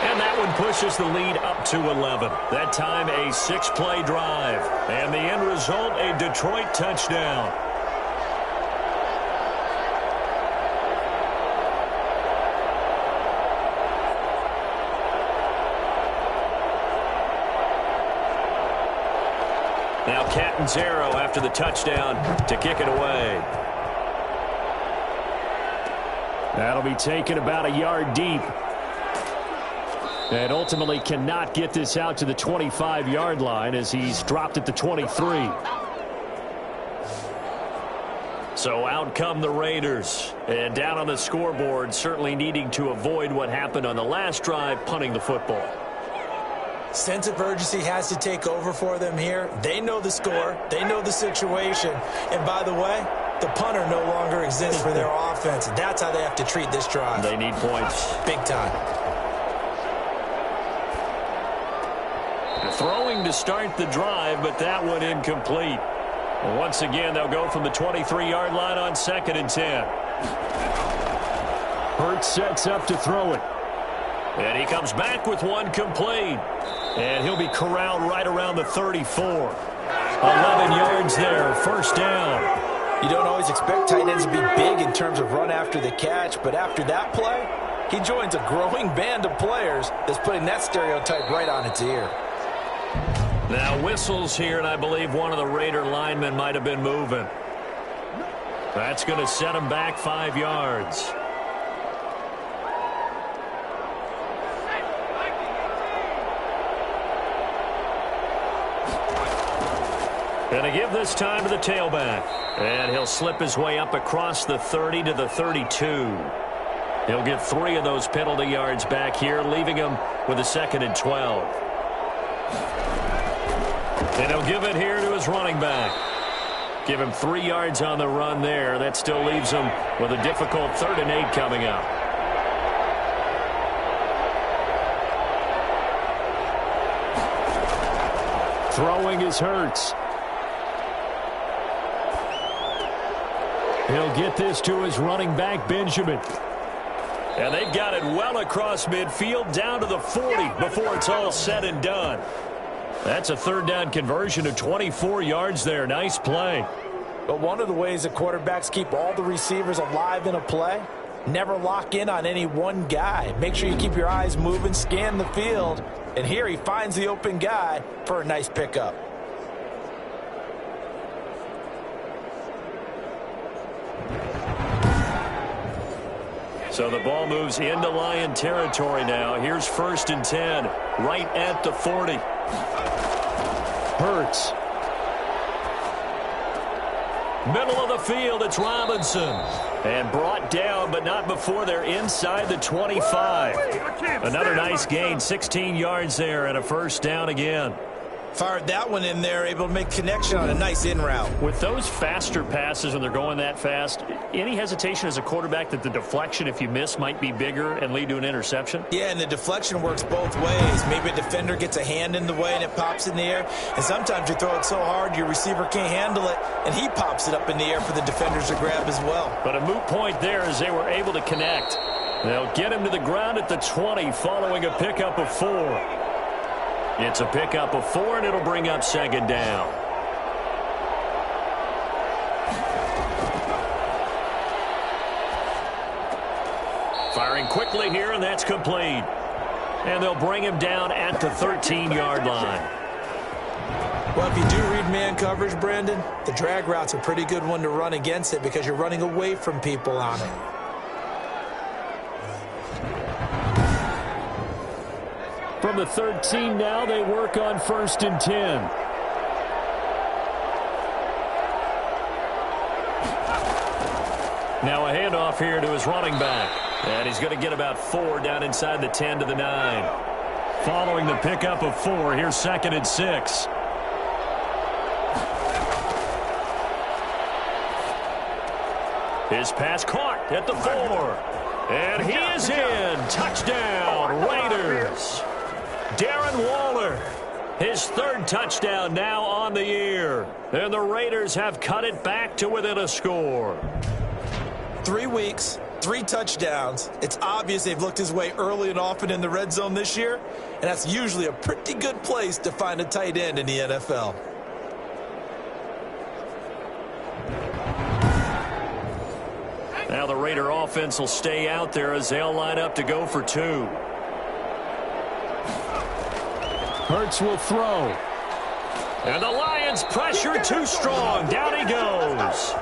And that one pushes the lead up to 11. That time a 6-play drive. And the end result, a Detroit touchdown. Now Catanzaro after the touchdown to kick it away. That'll be taken about a yard deep. And ultimately cannot get this out to the 25-yard line as he's dropped at the 23. So out come the Raiders. And down on the scoreboard, certainly needing to avoid what happened on the last drive, punting the football. Sense of urgency has to take over for them here. They know the score. They know the situation. And by the way, the punter no longer exists for their offense. That's how they have to treat this drive. They need points. Big time. Throwing to start the drive, but that one incomplete. Well, once again, they'll go from the 23-yard line on 2nd and 10. Hurts sets up to throw it. And he comes back with one complete. And he'll be corralled right around the 34. 11 yards there, first down. You don't always expect tight ends to be big in terms of run after the catch, but after that play, he joins a growing band of players that's putting that stereotype right on its ear. Now whistles here, and I believe one of the Raider linemen might have been moving. That's going to set him back 5 yards. Going to give this time to the tailback. And he'll slip his way up across the 30 to the 32. He'll get 3 of those penalty yards back here, leaving him with a 2nd and 12. And he'll give it here to his running back. Give him 3 yards on the run there. That still leaves him with a difficult 3rd and 8 coming up. Throwing is Hurts. He'll get this to his running back, Benjamin. And they've got it well across midfield down to the 40 before it's all said and done. That's a 3rd down conversion of 24 yards there. Nice play. But one of the ways that quarterbacks keep all the receivers alive in a play, never lock in on any one guy. Make sure you keep your eyes moving, scan the field. And here he finds the open guy for a nice pickup. So the ball moves into Lion territory now. Here's 1st and 10, right at the 40. Hurts. Middle of the field, it's Robinson. And brought down, but not before they're inside the 25. Another nice gain, 16 yards there, and a 1st down again. Fired that one in there, able to make connection on a nice in route. With those faster passes when they're going that fast, any hesitation as a quarterback that the deflection, if you miss, might be bigger and lead to an interception? Yeah, and the deflection works both ways. Maybe a defender gets a hand in the way and it pops in the air. And sometimes you throw it so hard your receiver can't handle it, and he pops it up in the air for the defenders to grab as well. But a moot point there as they were able to connect. They'll get him to the ground at the 20 following a pickup of 4. It's a pickup of 4, and it'll bring up 2nd down. Firing quickly here, and that's complete. And they'll bring him down at the 13-yard line. Well, if you do read man coverage, Brandon, the drag route's a pretty good one to run against it because you're running away from people on it. From the 13 now, they work on 1st and 10. Now a handoff here to his running back. And he's going to get about 4 down inside the 10 to the 9. Following the pickup of 4, here's 2nd and 6. His pass caught at the 4. And he is in. Touchdown, Raiders. Darren Waller, his 3rd touchdown now on the year. And the Raiders have cut it back to within a score. 3 weeks, 3 touchdowns. It's obvious they've looked his way early and often in the red zone this year, and that's usually a pretty good place to find a tight end in the NFL. Now the Raider offense will stay out there as they'll line up to go for 2. Hurts will throw. And the Lions pressure too strong. Down he goes.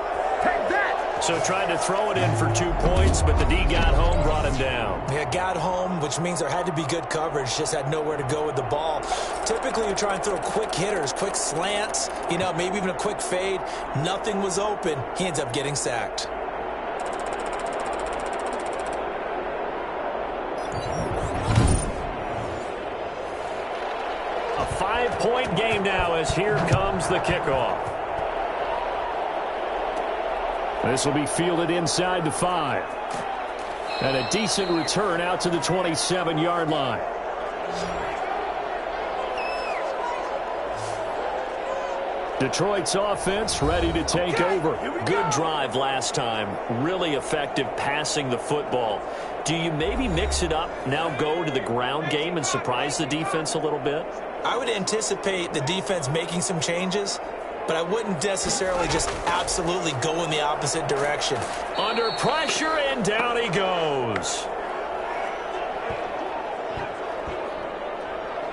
So tried to throw it in for 2 points, but the D got home, brought him down. Yeah, got home, which means there had to be good coverage. Just had nowhere to go with the ball. Typically, you try and throw quick hitters, quick slants, maybe even a quick fade. Nothing was open. He ends up getting sacked. A 5-point game now as here comes the kickoff. This will be fielded inside the 5. And a decent return out to the 27-yard line. Detroit's offense ready to take over. Good drive last time. Really effective passing the football. Do you maybe mix it up, now go to the ground game and surprise the defense a little bit? I would anticipate the defense making some changes, but I wouldn't necessarily just absolutely go in the opposite direction. Under pressure, and down he goes.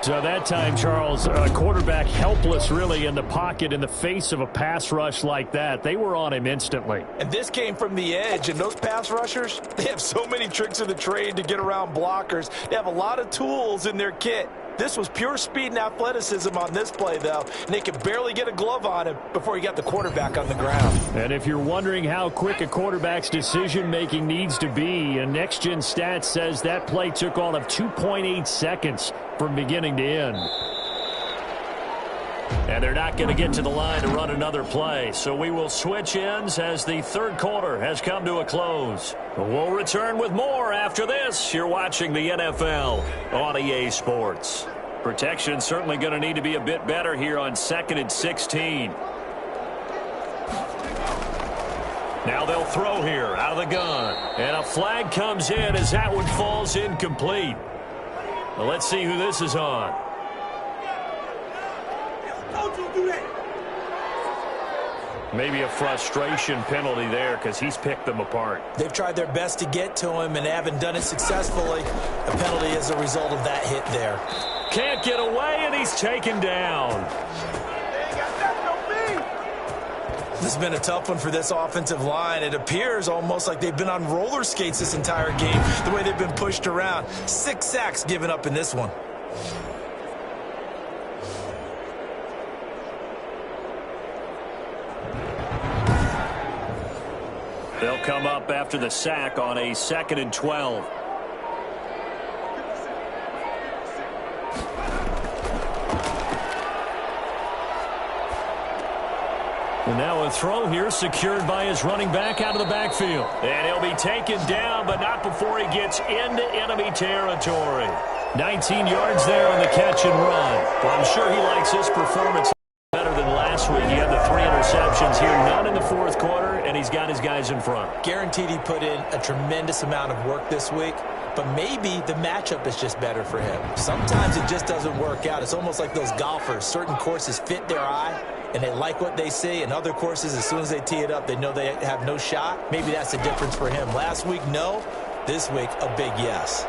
So that time, Charles, quarterback helpless really in the pocket in the face of a pass rush like that. They were on him instantly. And this came from the edge, and those pass rushers, they have so many tricks of the trade to get around blockers. They have a lot of tools in their kit. This was pure speed and athleticism on this play, though, and they could barely get a glove on him before he got the quarterback on the ground. And if you're wondering how quick a quarterback's decision-making needs to be, a next-gen stat says that play took all of 2.8 seconds from beginning to end. And they're not going to get to the line to run another play, so we will switch ends as the third quarter has come to a close. We'll return with more after this. You're watching the NFL on EA Sports. Protection certainly going to need to be a bit better here on 2nd and 16. Now they'll throw here out of the gun. And a flag comes in as that one falls incomplete. Well, let's see who this is on. Maybe a frustration penalty there because he's picked them apart. They've tried their best to get to him and haven't done it successfully. A penalty is a result of that hit there. Can't get away, and he's taken down. This has been a tough one for this offensive line. It appears almost like they've been on roller skates this entire game, the way they've been pushed around. 6 sacks given up in this one. They'll come up after the sack on a 2nd and 12. And now a throw here secured by his running back out of the backfield. And he'll be taken down, but not before he gets into enemy territory. 19 yards there on the catch and run. Well, I'm sure he likes his performance better than last week. He had the 3 interceptions here, none in the fourth quarter, and he's got his guys in front. Guaranteed he put in a tremendous amount of work this week, but maybe the matchup is just better for him. Sometimes it just doesn't work out. It's almost like those golfers. Certain courses fit their eye, and they like what they see, and other courses, as soon as they tee it up, they know they have no shot. Maybe that's the difference for him. Last week, no. This week, a big yes.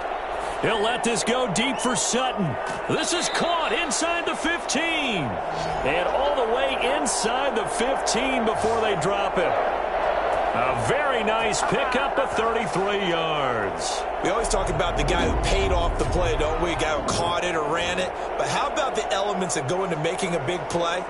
He'll let this go deep for Sutton. This is caught inside the 15. And all the way inside the 15 before they drop it. A very nice pickup of 33 yards. We always talk about the guy who paid off the play, don't we? A guy who caught it or ran it. But how about the elements that go into making a big play?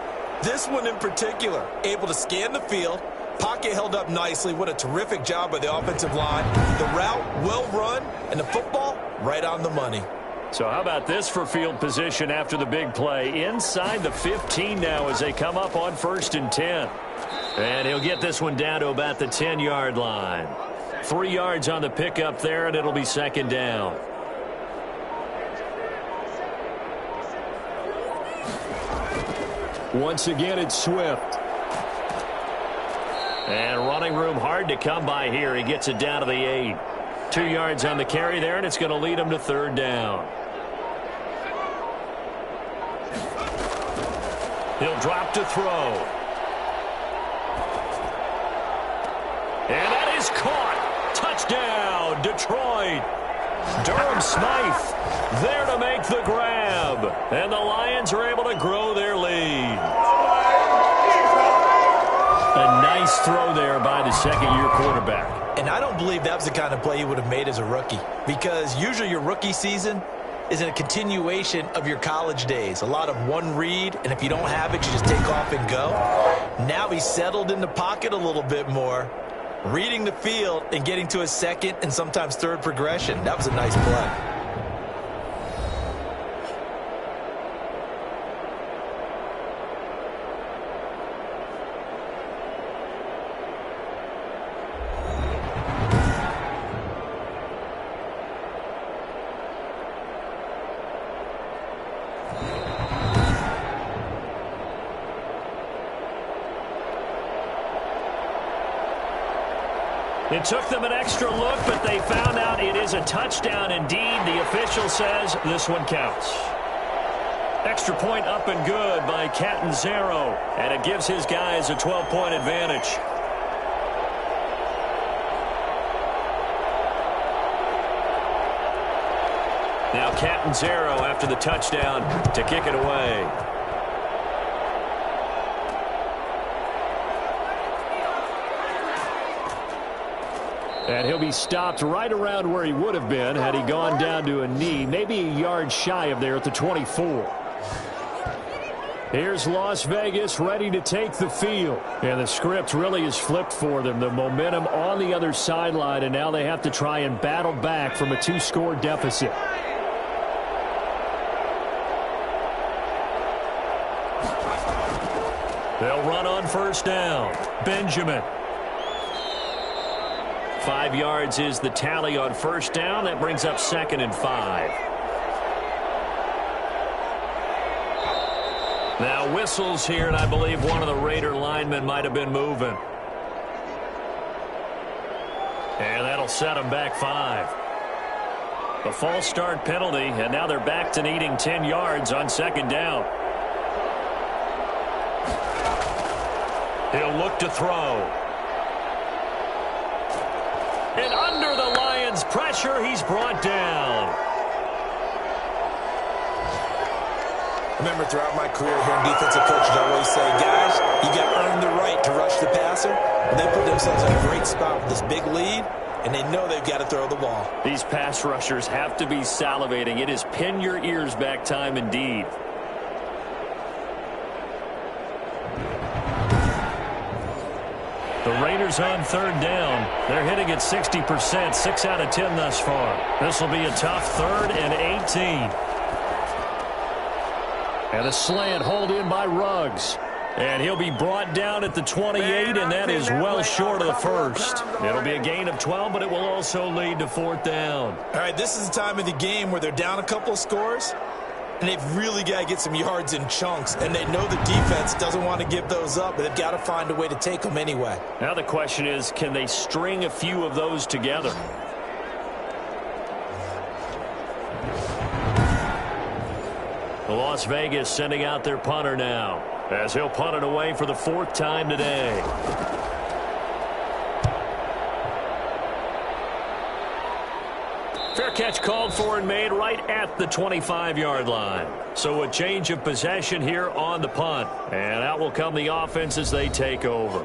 This one in particular, able to scan the field. Pocket held up nicely. What a terrific job by the offensive line. The route, well run, and the football, right on the money. So how about this for field position after the big play? Inside the 15 now as they come up on 1st and 10. And he'll get this one down to about the 10-yard line. 3 yards on the pickup there, and it'll be 2nd down. Once again, it's Swift. And running room hard to come by here. He gets it down to the 8. 2 yards on the carry there, and it's going to lead him to 3rd down. He'll drop to throw. And that is caught. Touchdown, Detroit. Durham Smythe there to make the grab. And the Lions are able to grow their lead. A nice throw there by the second-year quarterback. And I don't believe that was the kind of play he would have made as a rookie, because usually your rookie season is a continuation of your college days. A lot of one read, and if you don't have it, you just take off and go. Now he's settled in the pocket a little bit more, reading the field and getting to his second and sometimes third progression. That was a nice play. It took them an extra look, but they found out it is a touchdown indeed. The official says this one counts. Extra point up and good by Catanzaro, and it gives his guys a 12-point advantage. Now Catanzaro after the touchdown to kick it away. And he'll be stopped right around where he would have been had he gone down to a knee, maybe a yard shy of there at the 24. Here's Las Vegas ready to take the field. And the script really is flipped for them. The momentum on the other sideline, and now they have to try and battle back from a two-score deficit. They'll run on first down. Benjamin. 5 yards is the tally on first down. That brings up 2nd and 5. Now whistles here, and I believe one of the Raider linemen might have been moving. And that'll set them back 5. A false start penalty, and now they're back to needing 10 yards on 2nd down. He'll look to throw. And under the Lions' pressure, he's brought down. Remember, throughout my career hearing defensive coaches always say, guys, you got to earn the right to rush the passer. And they put themselves in a great spot with this big lead, and they know they've got to throw the ball. These pass rushers have to be salivating. It is pin your ears back time indeed. The Raiders on 3rd down. They're hitting at 60%, 6 out of 10 thus far. This will be a tough 3rd and 18. And a slant hold in by Ruggs. And he'll be brought down at the 28, and that is well short of the first. It'll be a gain of 12, but it will also lead to 4th down. All right, this is the time of the game where they're down a couple of scores, and they've really got to get some yards in chunks, and they know the defense doesn't want to give those up, but they've got to find a way to take them anyway. Now the question is, can they string a few of those together? Las Vegas sending out their punter now, as he'll punt it away for the 4th time today. Fair catch called for and made right at the 25-yard line. So a change of possession here on the punt. And out will come the offense as they take over.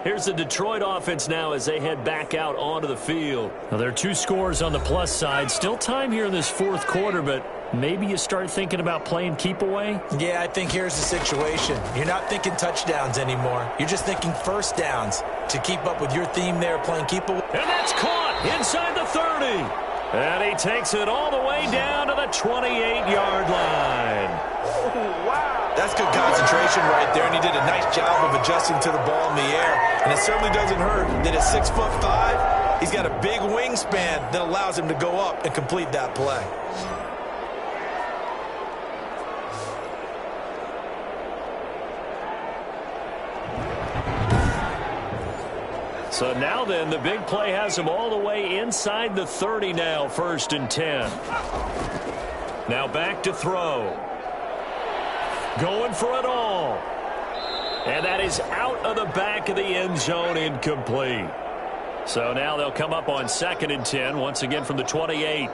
Here's the Detroit offense now as they head back out onto the field. Now, there are 2 scores on the plus side. Still time here in this 4th quarter, but maybe you start thinking about playing keep away? Yeah, I think here's the situation. You're not thinking touchdowns anymore. You're just thinking first downs to keep up with your theme there, playing keep away. And that's caught inside the 30. And he takes it all the way down to the 28-yard line. Oh, wow. That's good concentration right there, and he did a nice job of adjusting to the ball in the air. And it certainly doesn't hurt that at 6'5", he's got a big wingspan that allows him to go up and complete that play. So now then, the big play has him all the way inside the 30 now, 1st and 10. Now back to throw. Going for it all. And that is out of the back of the end zone, incomplete. So now they'll come up on 2nd and 10, once again from the 28.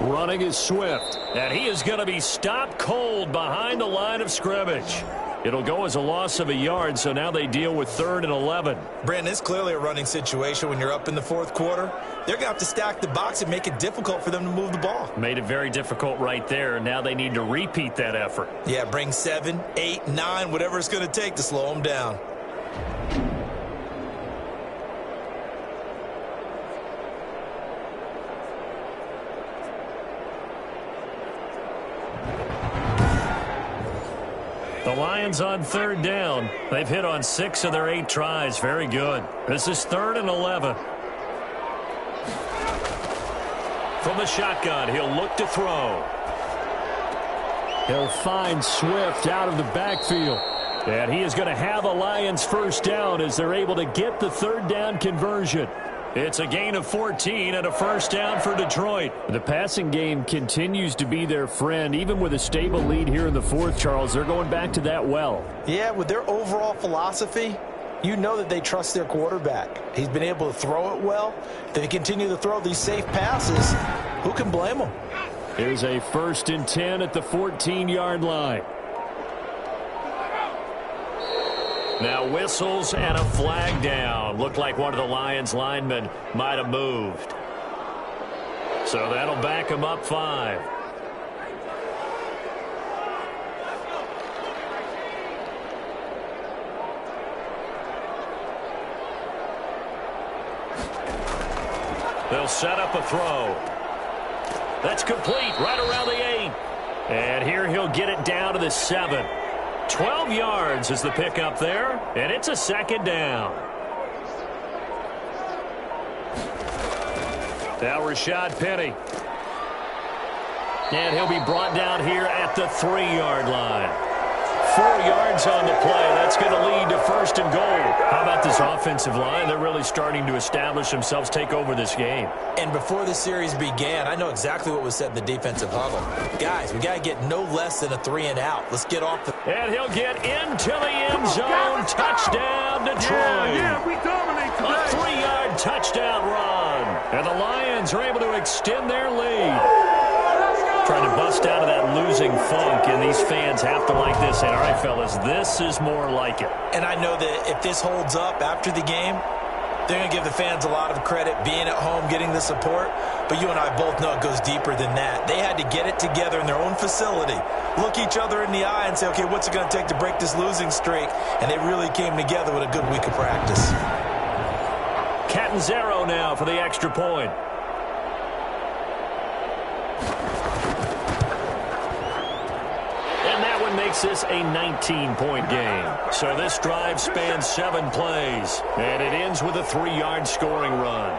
Running is Swift, and he is going to be stopped cold behind the line of scrimmage. It'll go as a loss of a yard, so now they deal with 3rd and 11. Brandon, it's clearly a running situation when you're up in the 4th quarter. They're going to have to stack the box and make it difficult for them to move the ball. Made it very difficult right there. Now they need to repeat that effort. Yeah, bring 7, 8, 9, whatever it's going to take to slow them down. The Lions on 3rd down. They've hit on 6 of their 8 tries. Very good. This is 3rd and 11. From the shotgun, he'll look to throw. He'll find Swift out of the backfield. And he is going to have a Lions first down as they're able to get the third down conversion. It's a gain of 14 and a first down for Detroit. The passing game continues to be their friend. Even with a stable lead here in the fourth, Charles, they're going back to that well. Yeah, with their overall philosophy, you know that they trust their quarterback. He's been able to throw it well. If they continue to throw these safe passes, who can blame them? Here's a 1st and 10 at the 14-yard line. Now whistles and a flag down. Looked like one of the Lions linemen might have moved. So that'll back him up 5. They'll set up a throw. That's complete right around the 8. And here he'll get it down to the 7. 12 yards is the pickup there, and it's a 2nd down. Now Rashad Penny. And he'll be brought down here at the 3-yard line. 4 yards on the play. That's going to lead to 1st and goal. How about this offensive line? They're really starting to establish themselves, take over this game. And before the series began, I know exactly what was said in the defensive huddle. Guys, we got to get no less than a 3 and out. Let's get off the... And he'll get into the end zone. Touchdown, Detroit. Yeah, we dominate today. A 3-yard touchdown run. And the Lions are able to extend their lead. Trying to bust out of that losing funk, and these fans have to like this. And all right, fellas, this is more like it. And I know that if this holds up after the game, they're going to give the fans a lot of credit being at home, getting the support. But you and I both know it goes deeper than that. They had to get it together in their own facility, look each other in the eye and say, okay, what's it going to take to break this losing streak? And they really came together with a good week of practice. Catanzaro now for the extra point. Makes this a 19-point game. So this drive spans 7 plays, and it ends with a 3-yard scoring run.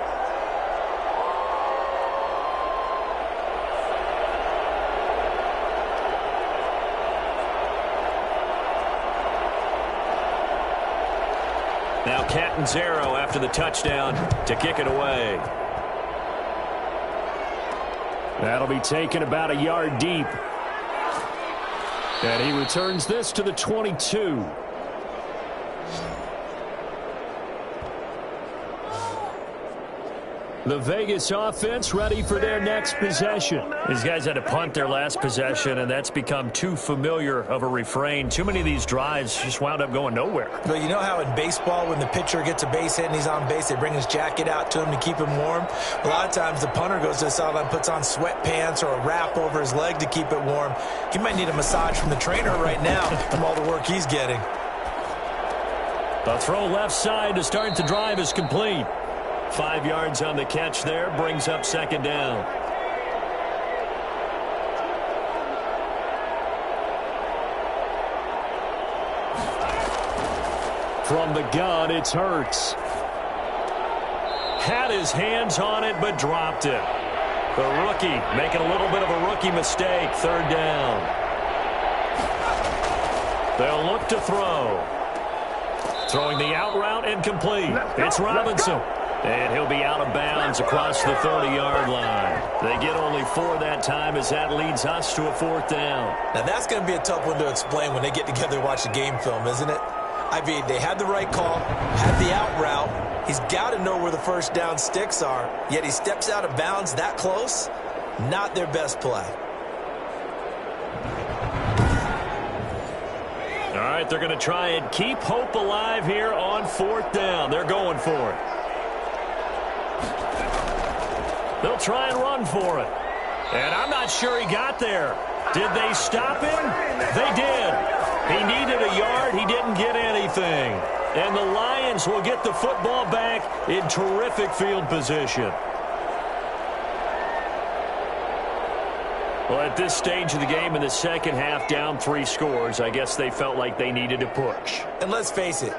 Now Catanzaro after the touchdown to kick it away. That'll be taken about a yard deep. And he returns this to the 22. The Vegas offense ready for their next possession. These guys had to punt their last possession, and that's become too familiar of a refrain. Too many of these drives just wound up going nowhere. But you know how in baseball, when the pitcher gets a base hit and he's on base, they bring his jacket out to him to keep him warm? A lot of times the punter goes to the sideline, puts on sweatpants or a wrap over his leg to keep it warm. He might need a massage from the trainer right now from all the work he's getting. The throw left side to start the drive is complete. 5 yards on the catch there, brings up 2nd down. From the gun, it's Hurts. Had his hands on it, but dropped it. The rookie making a little bit of a rookie mistake, 3rd down. They'll look to throw. Throwing the out route incomplete. It's Robinson. And he'll be out of bounds across the 30-yard line. They get only 4 that time as that leads us to a 4th down. Now, that's going to be a tough one to explain when they get together and watch the game film, isn't it? I mean, they had the right call, had the out route. He's got to know where the first down sticks are, yet he steps out of bounds that close. Not their best play. All right, they're going to try and keep hope alive here on 4th down. They're going for it. They'll try and run for it. And I'm not sure he got there. Did they stop him? They did. He needed a yard. He didn't get anything. And the Lions will get the football back in terrific field position. Well, at this stage of the game in the second half, down 3 scores, I guess they felt like they needed to push. And let's face it,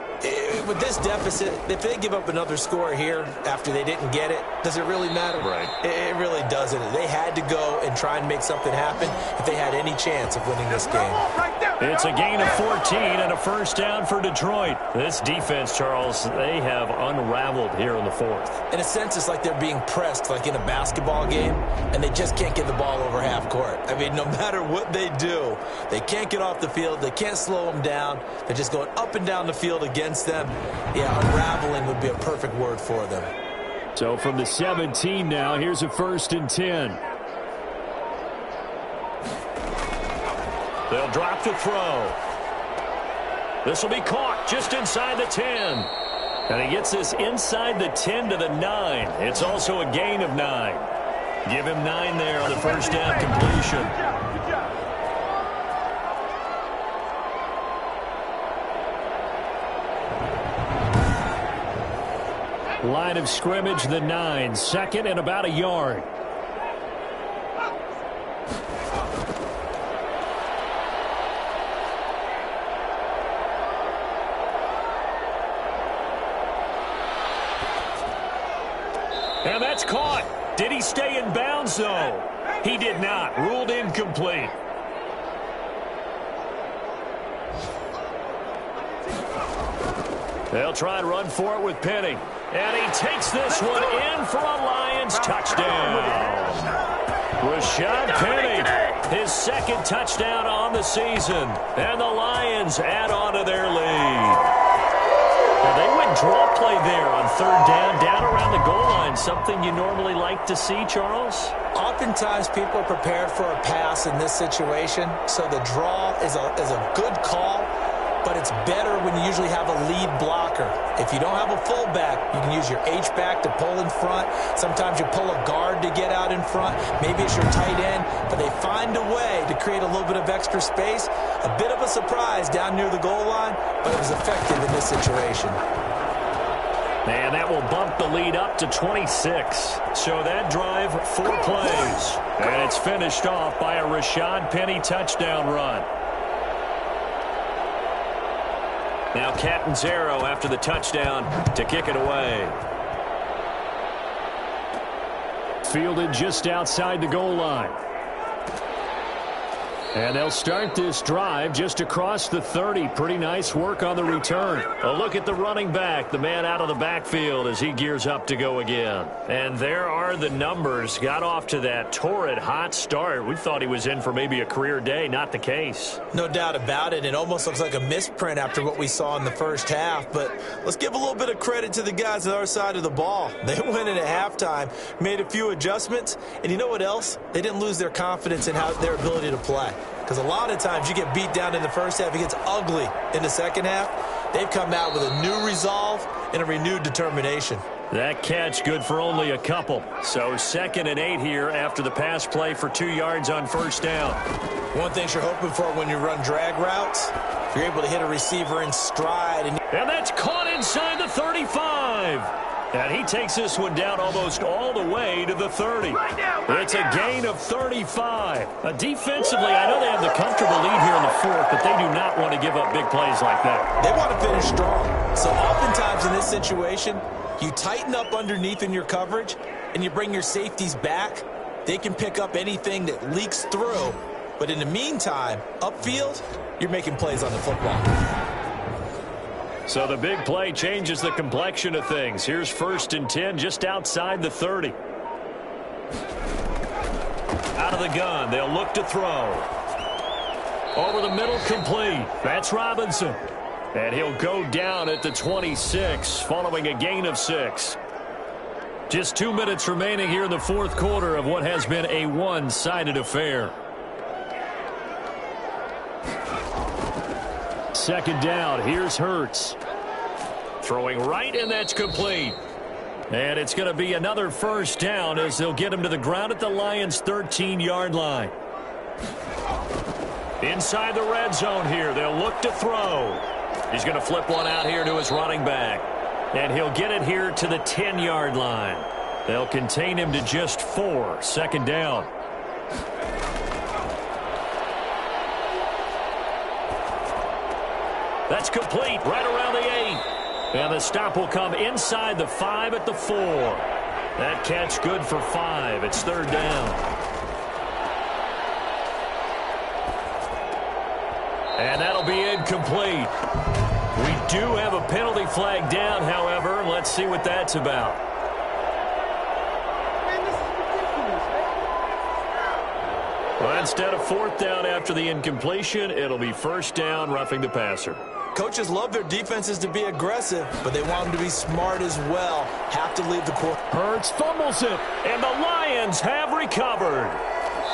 with this deficit, if they give up another score here after they didn't get it, does it really matter? Right. It really doesn't. They had to go and try and make something happen if they had any chance of winning this game. Right there. It's a gain of 14 and a first down for Detroit. This defense, Charles, they have unraveled here in the fourth. In a sense, it's like they're being pressed like in a basketball game, and they just can't get the ball over half court. I mean, no matter what they do, they can't get off the field. They can't slow them down. They're just going up and down the field against them. Yeah, unraveling would be a perfect word for them. So from the 17 now, here's a 1st and 10. They'll drop to throw. This will be caught just inside the 10. And he gets this inside the 10 to the 9. It's also a gain of 9. Give him 9 there on the first down completion. Line of scrimmage, the 9. 2nd and about a yard. And that's caught. Did he stay in bounds, though? He did not. Ruled incomplete. They'll try and run for it with Penny. And he takes this one in for a Lions touchdown. Rashad Penny, his 2nd touchdown on the season. And the Lions add on to their lead. Now they went draw play there on 3rd down around the goal line. Something you normally like to see, Charles? Oftentimes people are prepared for a pass in this situation, so the draw is a good call, but it's better when you usually have a lead blocker. If you don't have a fullback, you can use your H-back to pull in front. Sometimes you pull a guard to get out in front. Maybe it's your tight end, but they find a way to create a little bit of extra space. A bit of a surprise down near the goal line, but it was effective in this situation. And that will bump the lead up to 26. So that drive, 4 plays. And it's finished off by a Rashad Penny touchdown run. Now Catanzaro after the touchdown to kick it away. Fielded just outside the goal line. And they'll start this drive just across the 30. Pretty nice work on the return. A look at the running back, the man out of the backfield as he gears up to go again. And there are the numbers. Got off to that torrid hot start. We thought he was in for maybe a career day. Not the case. No doubt about it. It almost looks like a misprint after what we saw in the first half. But let's give a little bit of credit to the guys on our side of the ball. They went in at halftime, made a few adjustments. And you know what else? They didn't lose their confidence in their ability to play. Because a lot of times you get beat down in the first half, it gets ugly in the second half. They've come out with a new resolve and a renewed determination. That catch good for only a couple. So 2nd and 8 here after the pass play for 2 yards on first down. One thing you're hoping for when you run drag routes, if you're able to hit a receiver in stride. And that's caught inside the 35. And he takes this one down almost all the way to the 30. It's a gain of 35. Defensively, I know they have the comfortable lead here in the fourth, but they do not want to give up big plays like that. They want to finish strong. So oftentimes in this situation, you tighten up underneath in your coverage, and you bring your safeties back. They can pick up anything that leaks through. But in the meantime, upfield, you're making plays on the football. So the big play changes the complexion of things. Here's 1st and 10 just outside the 30. Out of the gun, they'll look to throw. Over the middle, complete. That's Robinson. And he'll go down at the 26 following a gain of 6. Just 2 minutes remaining here in the fourth quarter of what has been a one-sided affair. 2nd down. Here's Hurts. Throwing right, and that's complete. And it's going to be another first down as they'll get him to the ground at the Lions' 13-yard line. Inside the red zone here. They'll look to throw. He's going to flip one out here to his running back. And he'll get it here to the 10-yard line. They'll contain him to just 4. 2nd down. That's complete right around the 8. And the stop will come inside the 5 at the 4. That catch good for 5. It's 3rd down. And that'll be incomplete. We do have a penalty flag down, however. Let's see what that's about. Well, instead of fourth down after the incompletion, it'll be first down, roughing the passer. Coaches love their defenses to be aggressive, but they want them to be smart as well. Have to leave the court. Hurts fumbles it, and the Lions have recovered.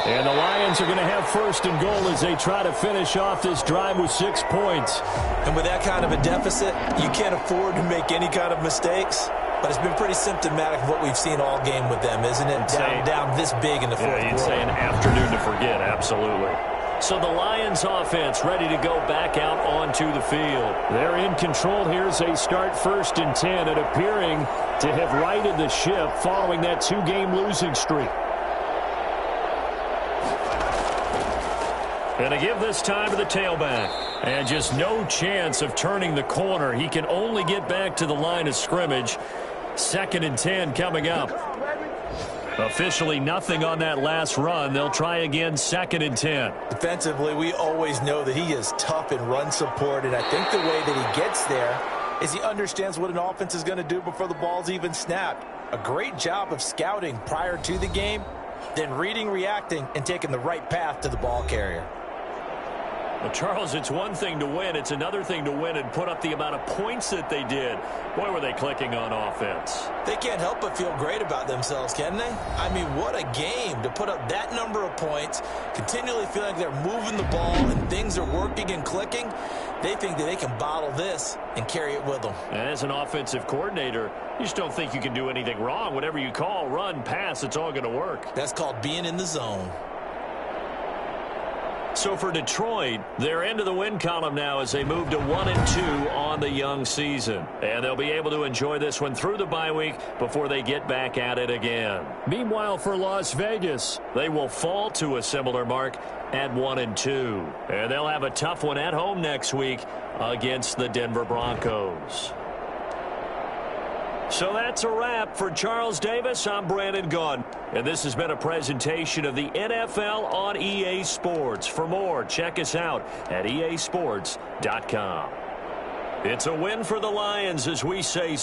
And the Lions are going to have first and goal as they try to finish off this drive with 6 points. And with that kind of a deficit, you can't afford to make any kind of mistakes. But it's been pretty symptomatic of what we've seen all game with them, isn't it? Down this big in the fourth quarter. You'd say an afternoon to forget, absolutely. So the Lions offense ready to go back out onto the field. They're in control here as they start first and 10 and appearing to have righted the ship following that 2-game losing streak. And to give this time to the tailback. And just no chance of turning the corner. He can only get back to the line of scrimmage. 2nd and 10 coming up. Officially nothing on that last run. They'll try again 2nd and 10. Defensively, we always know that he is tough in run support, and I think the way that he gets there is he understands what an offense is going to do before the ball's even snapped. A great job of scouting prior to the game, then reading, reacting, and taking the right path to the ball carrier. Well, Charles, it's one thing to win. It's another thing to win and put up the amount of points that they did. Boy, were they clicking on offense. They can't help but feel great about themselves, can they? I mean, what a game to put up that number of points, continually feeling like they're moving the ball and things are working and clicking. They think that they can bottle this and carry it with them. And as an offensive coordinator, you just don't think you can do anything wrong. Whatever you call, run, pass, it's all going to work. That's called being in the zone. So for Detroit, they're into the win column now as they move to 1-2 on the young season. And they'll be able to enjoy this one through the bye week before they get back at it again. Meanwhile, for Las Vegas, they will fall to a similar mark at 1-2. And they'll have a tough one at home next week against the Denver Broncos. So that's a wrap. For Charles Davis, I'm Brandon Gaudin. And this has been a presentation of the NFL on EA Sports. For more, check us out at easports.com. It's a win for the Lions as we say...